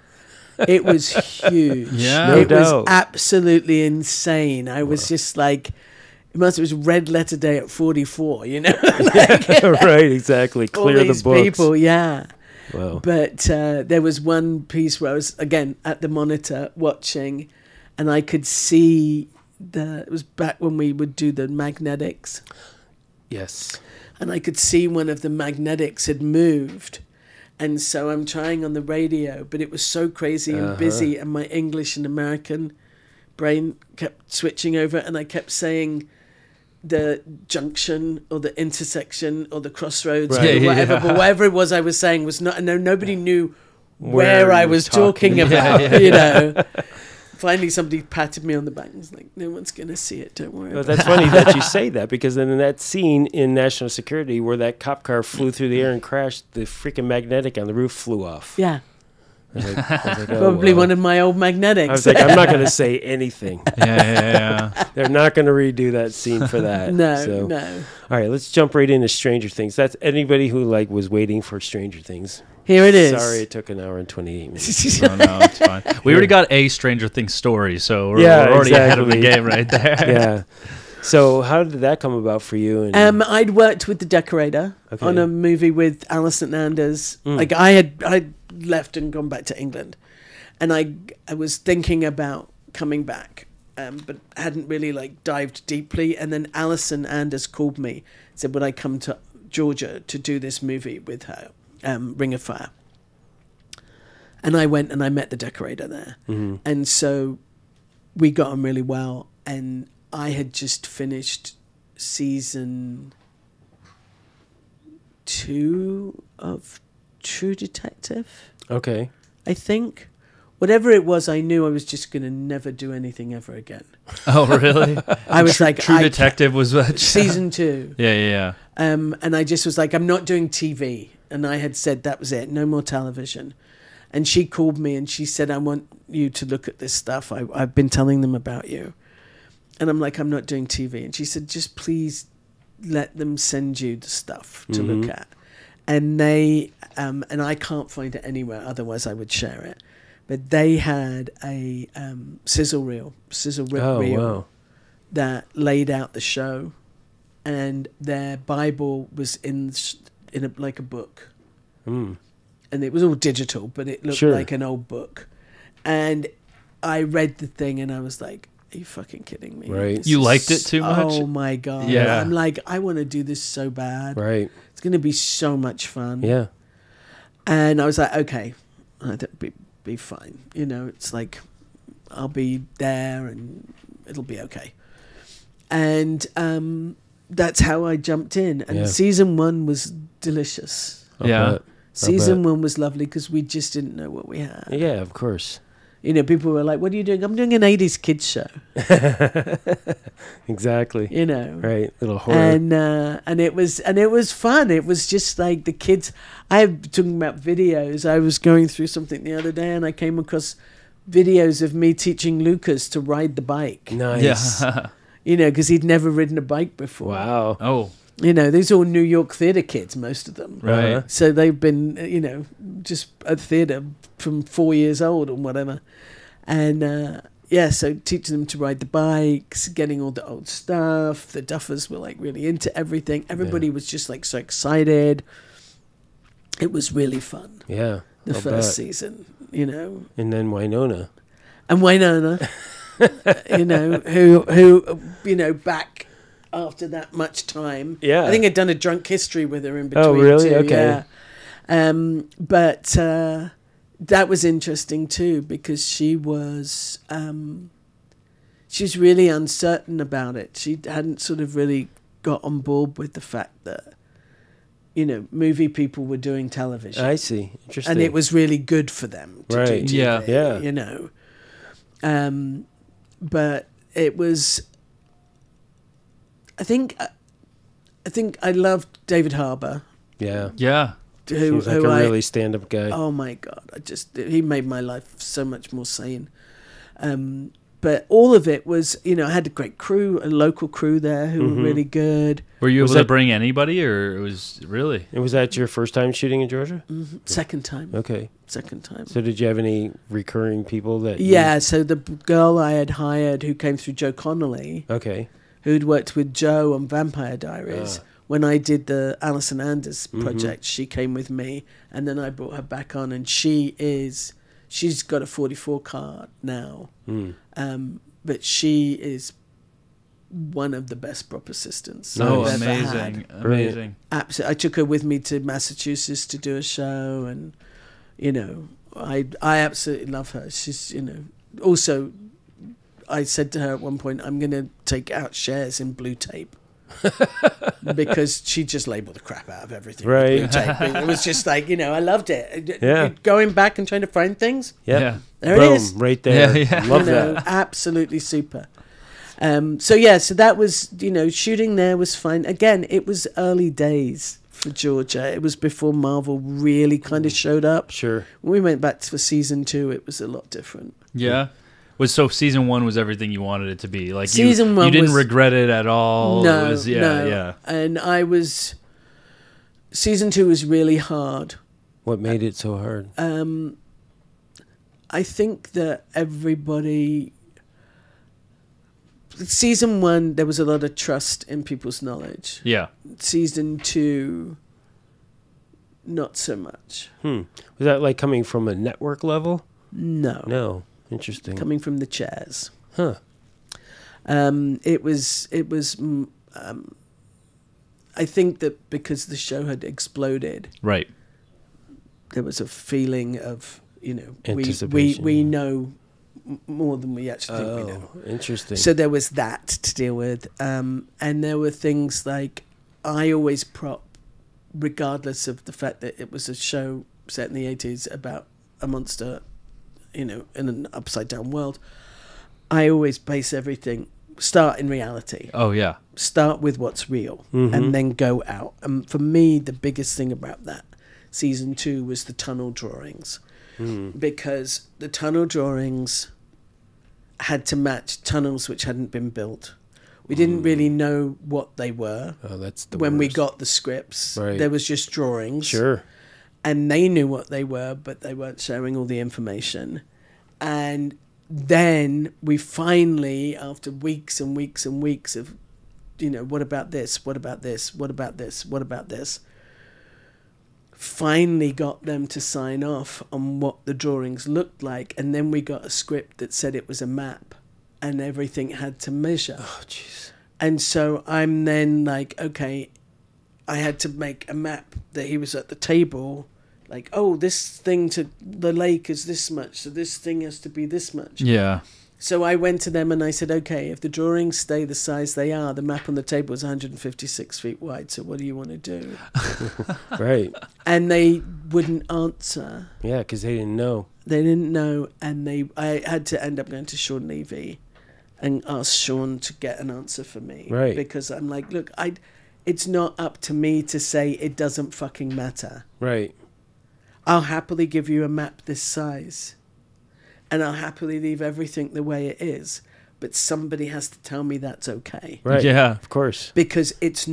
It was huge. Yeah. It was absolutely insane. I was just like, it was red letter day at 44, you know? Right, exactly. Clear all these the books. people, yeah. Wow. But there was one piece where I was, again, at the monitor watching, and I could see it was back when we would do the magnetics. Yes. And I could see one of the magnetics had moved. And so I'm trying on the radio, but it was so crazy and busy, and my English and American brain kept switching over, and I kept saying the junction or the intersection or the crossroads or whatever. But whatever it was I was saying was not, no, nobody knew where I was talking about, you know. Finally, somebody patted me on the back and was like, no one's going to see it, don't worry. Well, that's funny that you say that, because then in that scene in National Security where that cop car flew through the air and crashed, the freaking magnetic on the roof flew off. Yeah. I was like, oh, Probably wow. one of my old magnetics. I was like, I'm not going to say anything. Yeah. They're not going to redo that scene for that. No. All right, let's jump right into Stranger Things. That's anybody who was waiting for Stranger Things. Here it is. Sorry, it took an hour and 28 minutes. No, it's fine. We already got a Stranger Things story, so we're already ahead of the game right there. Yeah. So how did that come about for you? And I'd worked with the decorator on a movie with Alison Anders. Like I left and gone back to England, and I was thinking about coming back, but hadn't really dived deeply. And then Alison Anders called me, said, would I come to Georgia to do this movie with her, Ring of Fire? And I went and I met the decorator there, and so we got on really well. And I had just finished season 2 of True Detective. Okay. I think. Whatever it was, I knew I was just going to never do anything ever again. Oh, really? I was like... True Detective was what? Season 2. Yeah. And I just was like, I'm not doing TV. And I had said that was it. No more television. And she called me and she said, I want you to look at this stuff. I've been telling them about you. And I'm like, I'm not doing TV. And she said, just please let them send you the stuff to look at. And they, and I can't find it anywhere, otherwise I would share it. But they had a sizzle rip reel that laid out the show. And their Bible was in a book. And it was all digital, but it looked like an old book. And I read the thing and I was like, are you fucking kidding me? Right. You liked it too much? Oh my God. Yeah. I'm like, I want to do this so bad. Right. It's going to be so much fun. Yeah. And I was like, okay, that'd be fine. You know, it's like, I'll be there and it'll be okay. And that's how I jumped in. And season 1 was delicious. Season 1 was lovely because we just didn't know what we had. Yeah, of course. You know, people were like, what are you doing? I'm doing an 80s kids show. Exactly. You know. Right. Little horror. And it was fun. It was just like the kids. I'm talking about videos. I was going through something the other day and I came across videos of me teaching Lucas to ride the bike. Nice. Yeah. You know, because he'd never ridden a bike before. Wow. Oh. You know, these are all New York theatre kids, most of them. Right. So they've been, you know, just at theatre from 4 years old or whatever. And, so teaching them to ride the bikes, getting all the old stuff. The Duffers were, really into everything. Everybody was just, so excited. It was really fun. Yeah. The first season, you know. And then Winona. And Winona. you know, who you know, back after that much time. Yeah. I think I'd done a drunk history with her in between. Oh, really? Too, Okay. Yeah. But that was interesting too, because she was really uncertain about it. She hadn't sort of really got on board with the fact that, you know, movie people were doing television. I see. Interesting. And it was really good for them to do Right. TV, Yeah. you know. But it was, I think I loved David Harbour, Yeah. Yeah. who Seems like a really stand-up guy. oh my God, he made my life so much more sane. But all of it was, you know, I had a great crew, a local crew there who were really good. Were you Was able to that- bring anybody, or it was really? And was that your first time shooting in Georgia? Second time. Okay. Second time. So did you have any recurring people that? Yeah, so the girl I had hired who came through Joe Connolly, Okay. who'd worked with Joe on Vampire Diaries. Ah. When I did the Alison Anders project, she came with me, and then I brought her back on, and she's got a 44 car now, but she is one of the best prop assistants Oh, I've ever amazing, had. amazing. Absolutely, I took her with me to Massachusetts to do a show, and you know, I absolutely love her. She's, you know, also, I said to her at one point, I'm going to take out shares in Blue Tape. Because she just labeled the crap out of everything. with Right. Blue Tape. It was just like, you know, I loved it. Yeah. Going back and trying to find things. Yep. Yeah. There Boom, it is. right there. Yeah, yeah. Love You know, that. absolutely super. So that was, you know, shooting there was fine. Again, it was early days for Georgia. It was before Marvel really kind of showed up. Sure. When we went back for season 2, it was a lot different. Yeah. So season 1 was everything you wanted it to be. Like Season you 1 didn't was- regret it at all. No, It was, no. yeah. And season 2 was really hard. What made it so hard? I think that season 1, there was a lot of trust in people's knowledge. Yeah. Season 2, not so much. Was that like coming from a network level? No. No. Interesting. Coming from the chairs. Huh. It was. I think that because the show had exploded, Right. there was a feeling of, you know, Anticipation. we know more than we actually think we know. Oh, interesting. So there was that to deal with, and there were things like I always prop, regardless of the fact that it was a show set in the 80s about a monster, you know, in an upside down world. I always base everything, start in reality, Oh, yeah. start with what's real, and then go out. And for me, the biggest thing about that season 2 was the tunnel drawings, because the tunnel drawings had to match tunnels which hadn't been built. We didn't really know what they were Oh, that's the when we worst. got the scripts. Right. There was just drawings. Sure. And they knew what they were, but they weren't sharing all the information. And then we finally, after weeks and weeks and weeks of, you know, what about this? What about this? What about this? What about this? Finally got them to sign off on what the drawings looked like. And then we got a script that said it was a map and everything had to measure. Oh, jeez. And so I'm then like, okay, I had to make a map that he was at the table, like, oh, this thing to the lake is this much, so this thing has to be this much. Yeah. So I went to them and I said, okay, if the drawings stay the size they are, the map on the table is 156 feet wide, so what do you want to do? Right. And they wouldn't answer. Yeah, because they didn't know. They didn't know, and I had to end up going to Sean Levy and ask Sean to get an answer for me. Right. Because I'm like, look, it's not up to me to say it doesn't fucking matter. Right. I'll happily give you a map this size, and I'll happily leave everything the way it is, but somebody has to tell me that's okay. Right. Yeah. Of course. Because it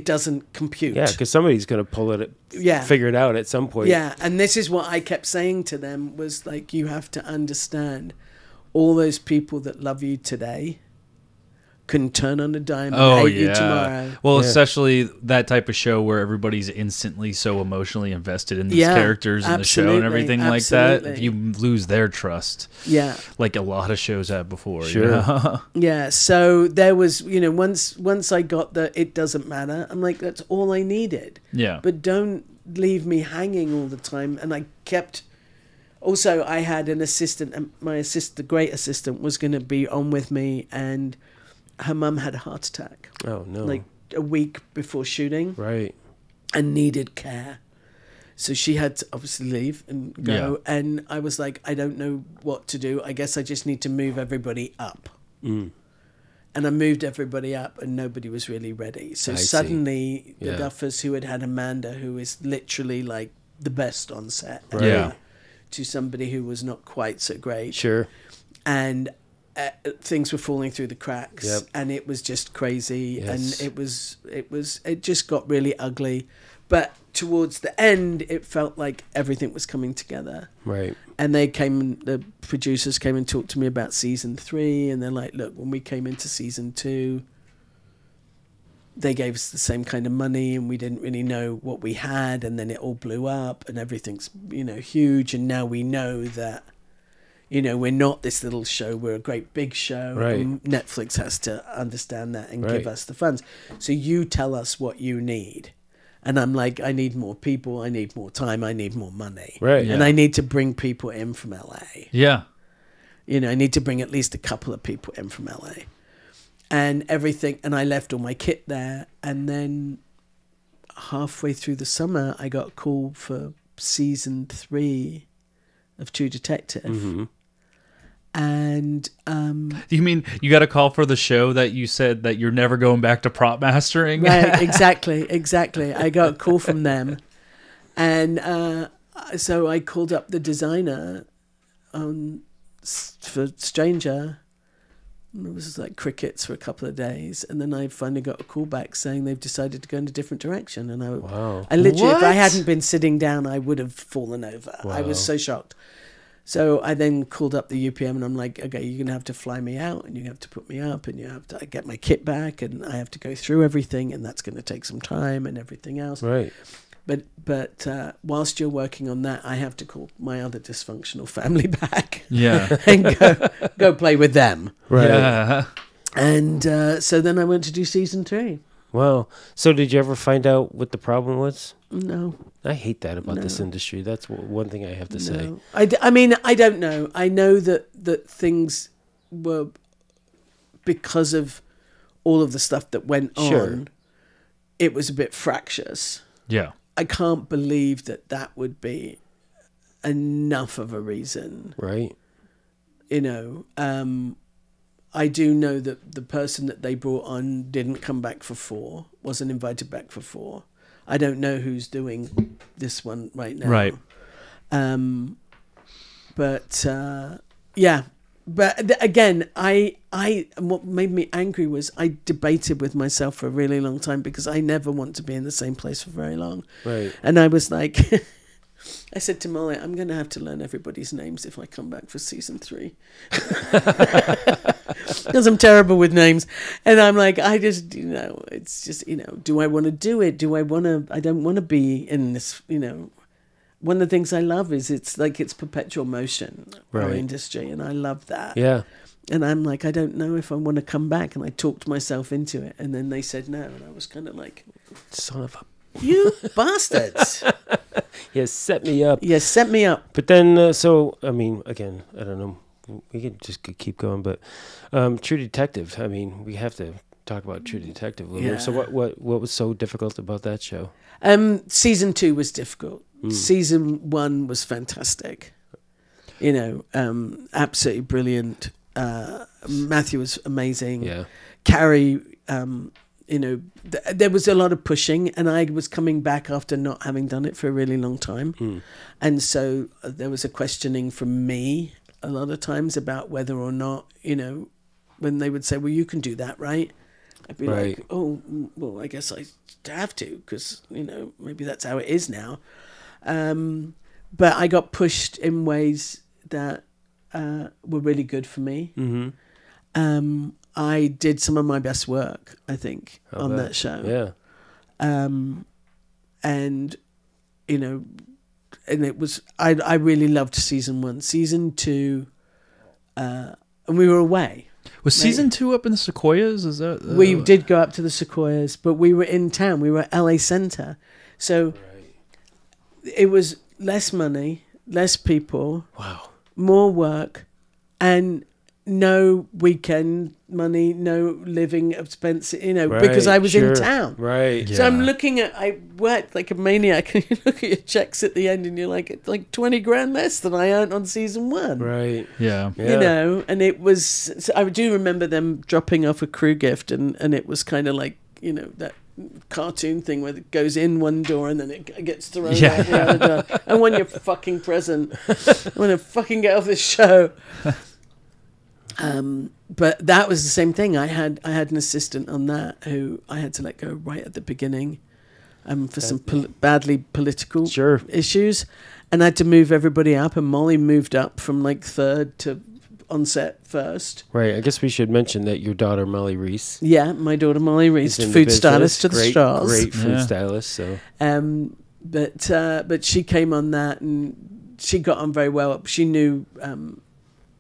doesn't compute. Yeah, because somebody's going to pull it, Yeah. figure it out at some point. Yeah, and this is what I kept saying to them was like, you have to understand all those people that love you today can turn on a dime and Oh hate you yeah. tomorrow. Well, Yeah. especially that type of show where everybody's instantly so emotionally invested in these Yeah, characters and the show and absolutely, everything like that. If absolutely. you lose their trust, Yeah. like a lot of shows have before. you Sure. know? Yeah, so there was, once I got the it doesn't matter, I'm like, that's all I needed. Yeah. But don't leave me hanging all the time. And I kept, also I had an assistant, and the great assistant was going to be on with me, and her mum had a heart attack, Oh no. like a week before shooting, right. and needed care. So she had to obviously leave and go. Yeah. And I was like, I don't know what to do. I guess I just need to move everybody up. Mm. And I moved everybody up, and nobody was really ready. So I see. suddenly the Yeah. Duffers, who had Amanda, who is literally like the best on set, Right. Yeah. to somebody who was not quite so great. Sure. And things were falling through the cracks, Yep. and it was just crazy. Yes. And it just got really ugly. But towards the end, it felt like everything was coming together. Right. And the producers came and talked to me about season 3, and they're like, look, when we came into season 2, they gave us the same kind of money, and we didn't really know what we had, and then it all blew up, and everything's, huge, and now we know that, we're not this little show, we're a great big show, Right. and Netflix has to understand that and Right. give us the funds. So you tell us what you need. And I'm like, I need more people, I need more time, I need more money. Right. And Yeah. I need to bring people in from LA. Yeah. I need to bring at least a couple of people in from LA. And everything, and I left all my kit there. And then halfway through the summer, I got a call for season 3 of True Detective. Mm-hmm. And You mean you got a call for the show that you said that you're never going back to prop mastering? right, exactly. I got a call from them. And so I called up the designer for Stranger. It was like crickets for a couple of days, and then I finally got a call back saying they've decided to go in a different direction. And Wow. I literally, if I What? hadn't been sitting down, I would have fallen over. I was Wow. so shocked. So I then called up the UPM, and I'm like, okay, you're gonna have to fly me out, and you have to put me up, and you have to get my kit back, and I have to go through everything, and that's going to take some time and everything else. Right. But whilst you're working on that, I have to call my other dysfunctional family back Yeah. and go play with them. Right. Yeah. And so then I went to do season 3. Wow. So did you ever find out what the problem was? No, I hate that about this No. industry. That's one thing I have to say. no. I mean, I don't know. I know that things were because of all of the stuff that went on. Sure. It was a bit fractious. Yeah. I can't believe that would be enough of a reason. Right. I do know that the person that they brought on didn't come back for 4, wasn't invited back for 4. I don't know who's doing this one right now. Right. But yeah. But again, what made me angry was I debated with myself for a really long time because I never want to be in the same place for very long. Right. And I was like, I said to Molly, I'm going to have to learn everybody's names if I come back for season 3. Because I'm terrible with names. And I'm like, I just, it's just, do I want to do it? I don't want to be in this, One of the things I love is it's perpetual motion, our Right. industry. And I love that. Yeah. And I'm like, I don't know if I want to come back. And I talked myself into it. And then they said no. And I was kind of like, Son of a. you bastards. Yeah, set me up. Yeah, set me up. But then, so, I mean, again, I don't know. We can just keep going. But True Detective, I mean, we have to talk about True Detective a little bit. So Yeah. what was so difficult about that show? Season 2 was difficult. Season 1 was fantastic. Absolutely brilliant. Matthew was amazing. Yeah. Carrie, there was a lot of pushing, and I was coming back after not having done it for a really long time. And so there was a questioning from me a lot of times about whether or not, when they would say, well, you can do that, right? I'd be Right. like, oh, well, I guess I have to, because, maybe that's how it is now. But I got pushed in ways that were really good for me. Mm-hmm. I did some of my best work, I think, I'll on bet. that show. Yeah. And you know, and it was I really loved season 1. Season 2, and we were away. Was season 2 up in the Sequoias? Is that We did go up to the Sequoias, but we were in town. We were at LA Center, so it was less money, less people, Wow. more work, and no weekend money, no living expenses, you know, because I was in town. Right. Yeah. So I'm looking at, I worked like a maniac, and you look at your checks at the end and you're like, it's like 20 grand less than I earned on season 1. Right. Yeah. Yeah. You know, and it was, so I do remember them dropping off a crew gift, and it was kind of like, you know, that cartoon thing where it goes in one door and then it gets thrown out the other door. I want your fucking present. I want to fucking get off this show. But that was the same thing. I had an assistant on that who I had to let go right at the beginning, for some badly political Sure. issues, and I had to move everybody up. And Molly moved up from like 3rd to on set first. Right. I guess we should mention that your daughter Molly Reese Yeah, my daughter Molly Reese, is in the food business. stylist to the Great, stars. Great food Yeah. stylist. So But she came on that, and she got on very well. She knew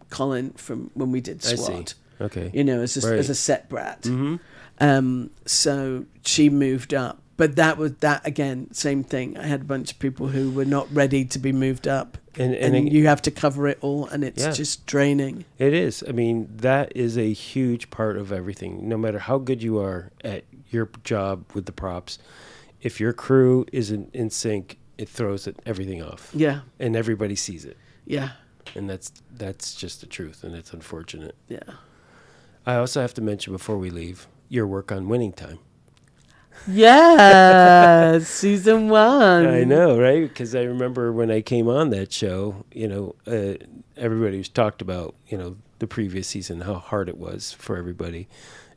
Colin from when we did I see. SWAT. okay. You know, as Right. a set brat. Mm-hmm. So she moved up, but that was that again, same thing. I had a bunch of people who were not ready to be moved up, and you have to cover it all, and it's Yeah. just draining. It is. I mean, that is a huge part of everything. No matter how good you are at your job with the props, if your crew isn't in sync, it throws everything off. Yeah, And everybody sees it. yeah, And that's just the truth, and it's unfortunate. yeah. I also have to mention before we leave your work on Winning Time. Yeah, season 1. I know, right? Because I remember when I came on that show, you know, everybody was talked about, you know, the previous season, how hard it was for everybody,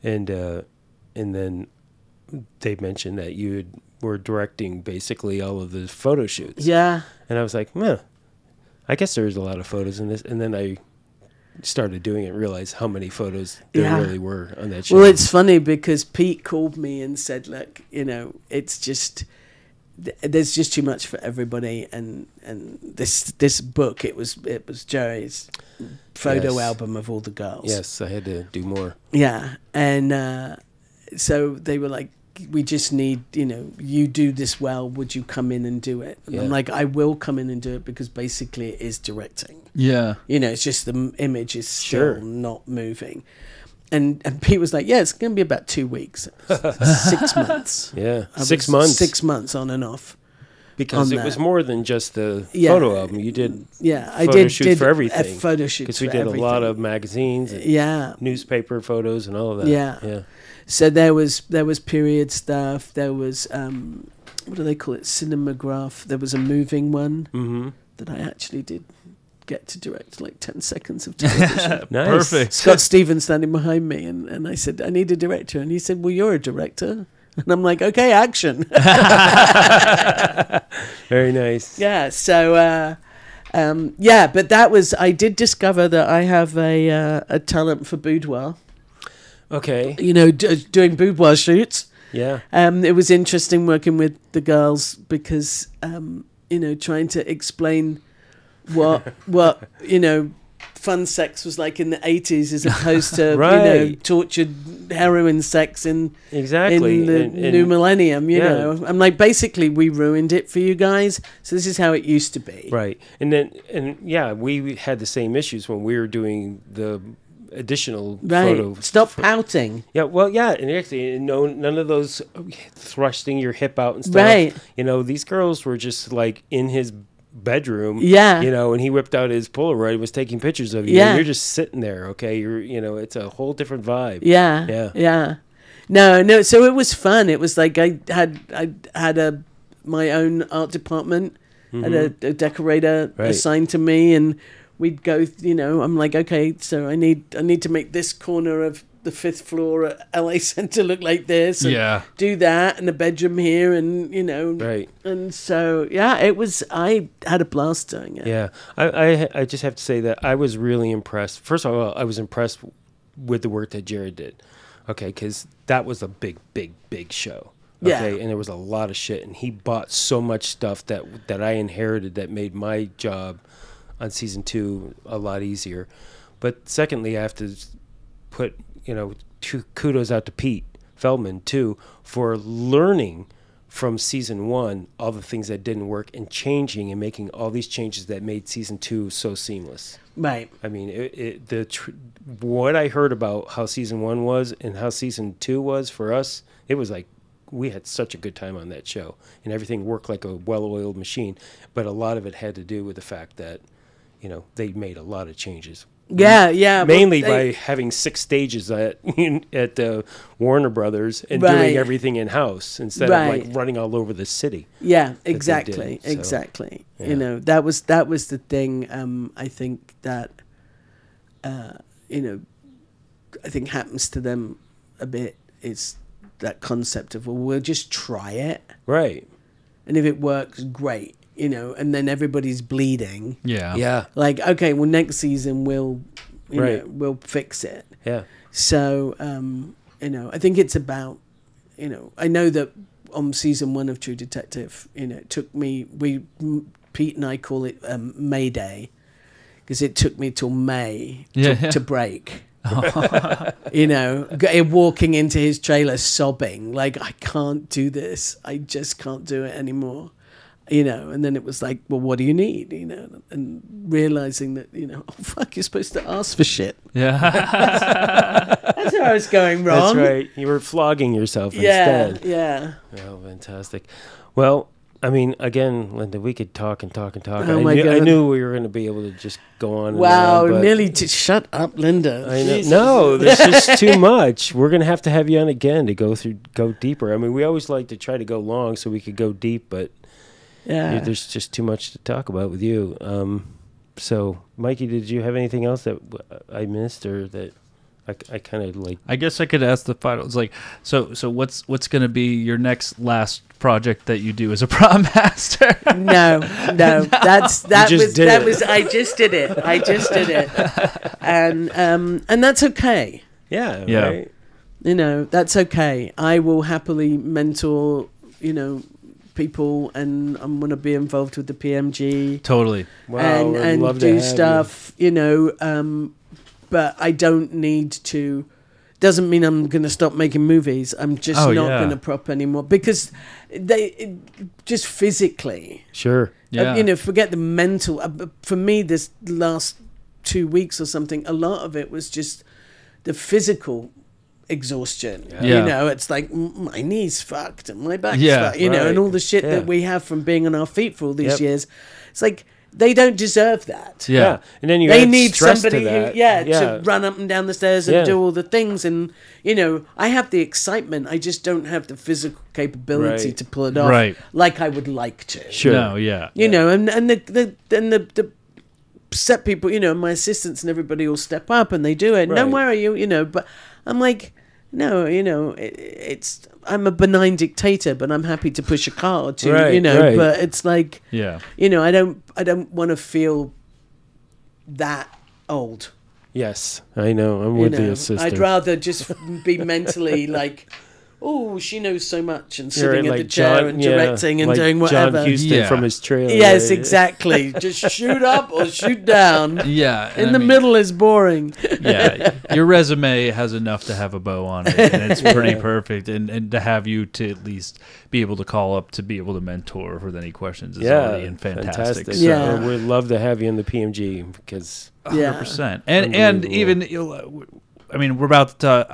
and then they mentioned that you were directing basically all of the photo shoots. Yeah, And I was like, I guess there's a lot of photos in this. And then I started doing it and realized how many photos there Yeah. really were on that show. well, it's funny because Pete called me and said, look, you know, it's just, there's just too much for everybody, and this book, it was Jerry's photo Yes. album of all the girls. Yes, I had to do more. Yeah, and so they were like, we just need, you know, you do this well, would you come in and do it? And Yeah. I'm like, I will come in and do it, because basically it is directing. Yeah. You know, it's just the image is Sure. still not moving. And Pete was like, yeah, it's going to be about 2 weeks. 6 months. Yeah, I 6 was months. 6 months on and off. Because on it was that. more than just the Yeah. photo album. You did Yeah, I photo did shoots did for everything. photo shoots because we for did everything. a lot of magazines and Yeah. newspaper photos and all of that. Yeah. Yeah. So there was period stuff. There was what do they call it? Cinematograph. There was a moving one Mm-hmm. that I actually did get to direct, like 10 seconds of television. Nice. Perfect. Scott Stevens standing behind me, and I said, I need a director. And he said, well, you're a director. And I'm like, okay, action. Very nice. Yeah, so, but that was, I did discover that I have a talent for boudoir, Okay. you know, doing boudoir shoots. Yeah. It was interesting working with the girls because, you know, trying to explain what, you know, fun sex was like in the 80s as opposed to, you know, Right. tortured heroin sex in Exactly. the And- new millennium, you yeah. know. I'm like, basically, we ruined it for you guys. So this is how it used to be. Right. And yeah, we had the same issues when we were doing the additional Right. photo. Stop pouting. Yeah, well, yeah, and actually, none of those thrusting your hip out and stuff. Right. You know, these girls were just like in his bedroom. Yeah. You know, and he whipped out his Polaroid, and was taking pictures of you. Yeah. And you're just sitting there, okay? You know, it's a whole different vibe. Yeah. Yeah. Yeah. No. So it was fun. It was like I had my own art department, had a decorator Right. assigned to me, and we'd go. You know, I'm like, okay, so I need to make this corner of the 5th floor at LA Center look like this. And Yeah. do that, and a bedroom here, and you know. Right. And so yeah, it was. I had a blast doing it. Yeah. I just have to say that I was really impressed. First of all, I was impressed with the work that Jared did. Okay, because that was a big show. Yeah. Okay, and there was a lot of shit, and he bought so much stuff that I inherited that made my job on season 2 a lot easier. But secondly, I have to put, kudos out to Pete Feldman too for learning from season 1 all the things that didn't work and changing and making all these changes that made season 2 so seamless. Right. I mean, what I heard about how season 1 was and how season 2 was for us, it was like we had such a good time on that show, and everything worked like a well-oiled machine. But a lot of it had to do with the fact that, they made a lot of changes. Yeah. Mainly by having 6 stages at Warner Brothers and doing everything in house instead of like running all over the city. Yeah, exactly, did, so, exactly. yeah. That was the thing. I think that I think happens to them a bit is that concept of, well, we'll just try it, right? And if it works, great. And then everybody's bleeding. Yeah. Like, okay, well, next season we'll fix it. Yeah. So, I think it's about, I know that on season 1 of True Detective, it took me, Pete and I call it May Day, because it took me till May to break. Walking into his trailer sobbing, like, I can't do this. I just can't do it anymore. And then it was like, well, what do you need? And realizing that, oh, fuck, you're supposed to ask for shit. Yeah. That's where I was going wrong. That's right. You were flogging yourself instead. Yeah. Oh, fantastic. Well, I mean, again, Linda, we could talk and talk and talk. Oh, my God. I knew we were going to be able to just go on. Wow, and on, nearly shut up, Linda. I know. No, there's just too much. We're going to have you on again to go deeper. I mean, we always like to try to go long so we could go deep, but there's just too much to talk about with you. So, Mikey, did you have anything else that I missed or that I kind of like? I guess I could ask the final. It's like, so what's going to be your last project that you do as a prom master? No, I just did it, and that's okay. Yeah. Right? That's okay. I will happily mentor, people, and I'm going to be involved with the PMG. Totally. Wow, and love do to stuff, but I don't need to. Doesn't mean I'm going to stop making movies. I'm just not going to prop anymore because just physically. Sure. Yeah. Forget the mental. For me, this last 2 weeks or something, a lot of it was just the physical exhaustion. Yeah. It's like my knee's fucked and my back's fucked, and all the shit that we have from being on our feet for all these years. It's like they don't deserve that. Yeah. And then they need somebody who, to run up and down the stairs and do all the things. And, I have the excitement. I just don't have the physical capability to pull it off like I would like to. Sure. No, yeah. And the set people, my assistants and everybody will step up and they do it. Right. Don't worry, but I'm like, no, I'm a benign dictator, but I'm happy to push a car to, but it's like, I don't want to feel that old. Yes, I know. I'm with you, sister. I'd rather just be mentally like, oh, she knows so much, and sitting in the chair and directing and doing whatever. John Huston from his trailer. Yes, exactly. Just shoot up or shoot down. Yeah. In the middle is boring. Yeah. Your resume has enough to have a bow on it, and it's pretty perfect. And to have you to at least be able to call up to be able to mentor with any questions is already fantastic. So. Yeah. We'd love to have you in the PMG because 100%. And even I mean, we're about to.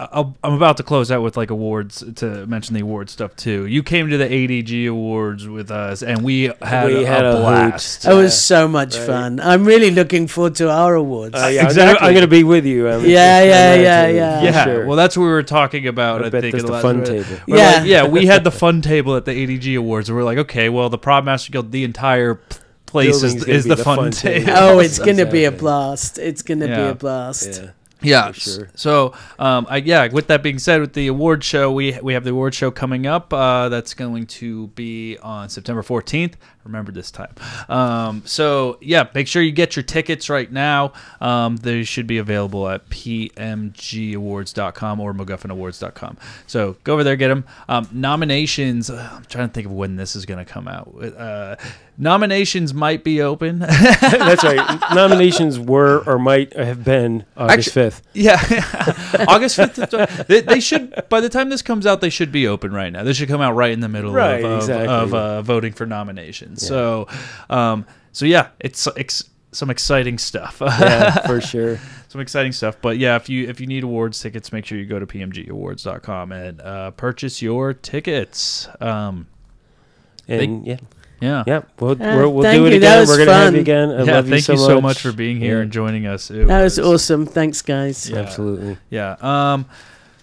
I'm about to close out with like awards to mention the award stuff too. You came to the ADG Awards with us, and we had a blast. It was so much fun. I'm really looking forward to our awards. Exactly. I'm going to be with you. Yeah. Sure. Well, that's what we were talking about. I think the fun table. We had the fun table at the ADG Awards, and we're like, okay, well, the Prop Master Guild, the entire place is the fun table. Oh, it's going to be a blast. It's going to be a blast. Yeah. Yeah. For sure. So, with that being said, with the award show, we have the award show coming up. That's going to be on September 14th. Remember this time. Make sure you get your tickets right now. They should be available at pmgawards.com or MacGuffinAwards.com. So go over there, get them. Nominations. I'm trying to think of when this is going to come out. Nominations might be open. That's right. Nominations were or might have been August 5th. Yeah. August 5th. They should, by the time this comes out, they should be open right now. They should come out right in the middle of voting for nominations. Yeah. It's some exciting stuff. Yeah, for sure. Some exciting stuff. But yeah, if you need awards tickets, make sure you go to pmgawards.com and purchase your tickets. Yeah. We'll thank do it you. again. We're going to have fun. you again. I love thank you so much for being here and joining us. That was awesome. Thanks, guys. Yeah. Absolutely. Yeah.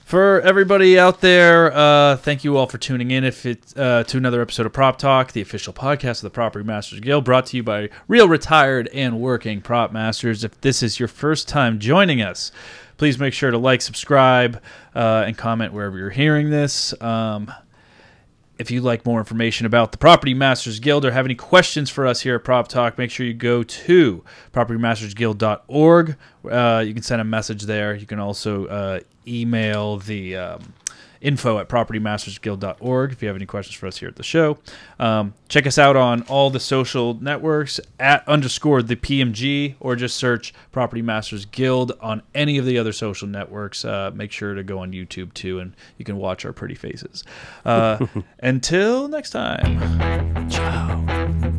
For everybody out there, thank you all for tuning in. To another episode of Prop Talk, the official podcast of the Property Masters Guild, brought to you by real, retired, and working prop masters. If this is your first time joining us, please make sure to like, subscribe, and comment wherever you're hearing this. If you'd like more information about the Property Masters Guild or have any questions for us here at Prop Talk, make sure you go to propertymastersguild.org. You can send a message there. You can also email the info at propertymastersguild.org if you have any questions for us here at the show. Check us out on all the social networks at _the PMG, or just search Property Masters Guild on any of the other social networks. Make sure to go on YouTube too, and you can watch our pretty faces. Until next time. Ciao.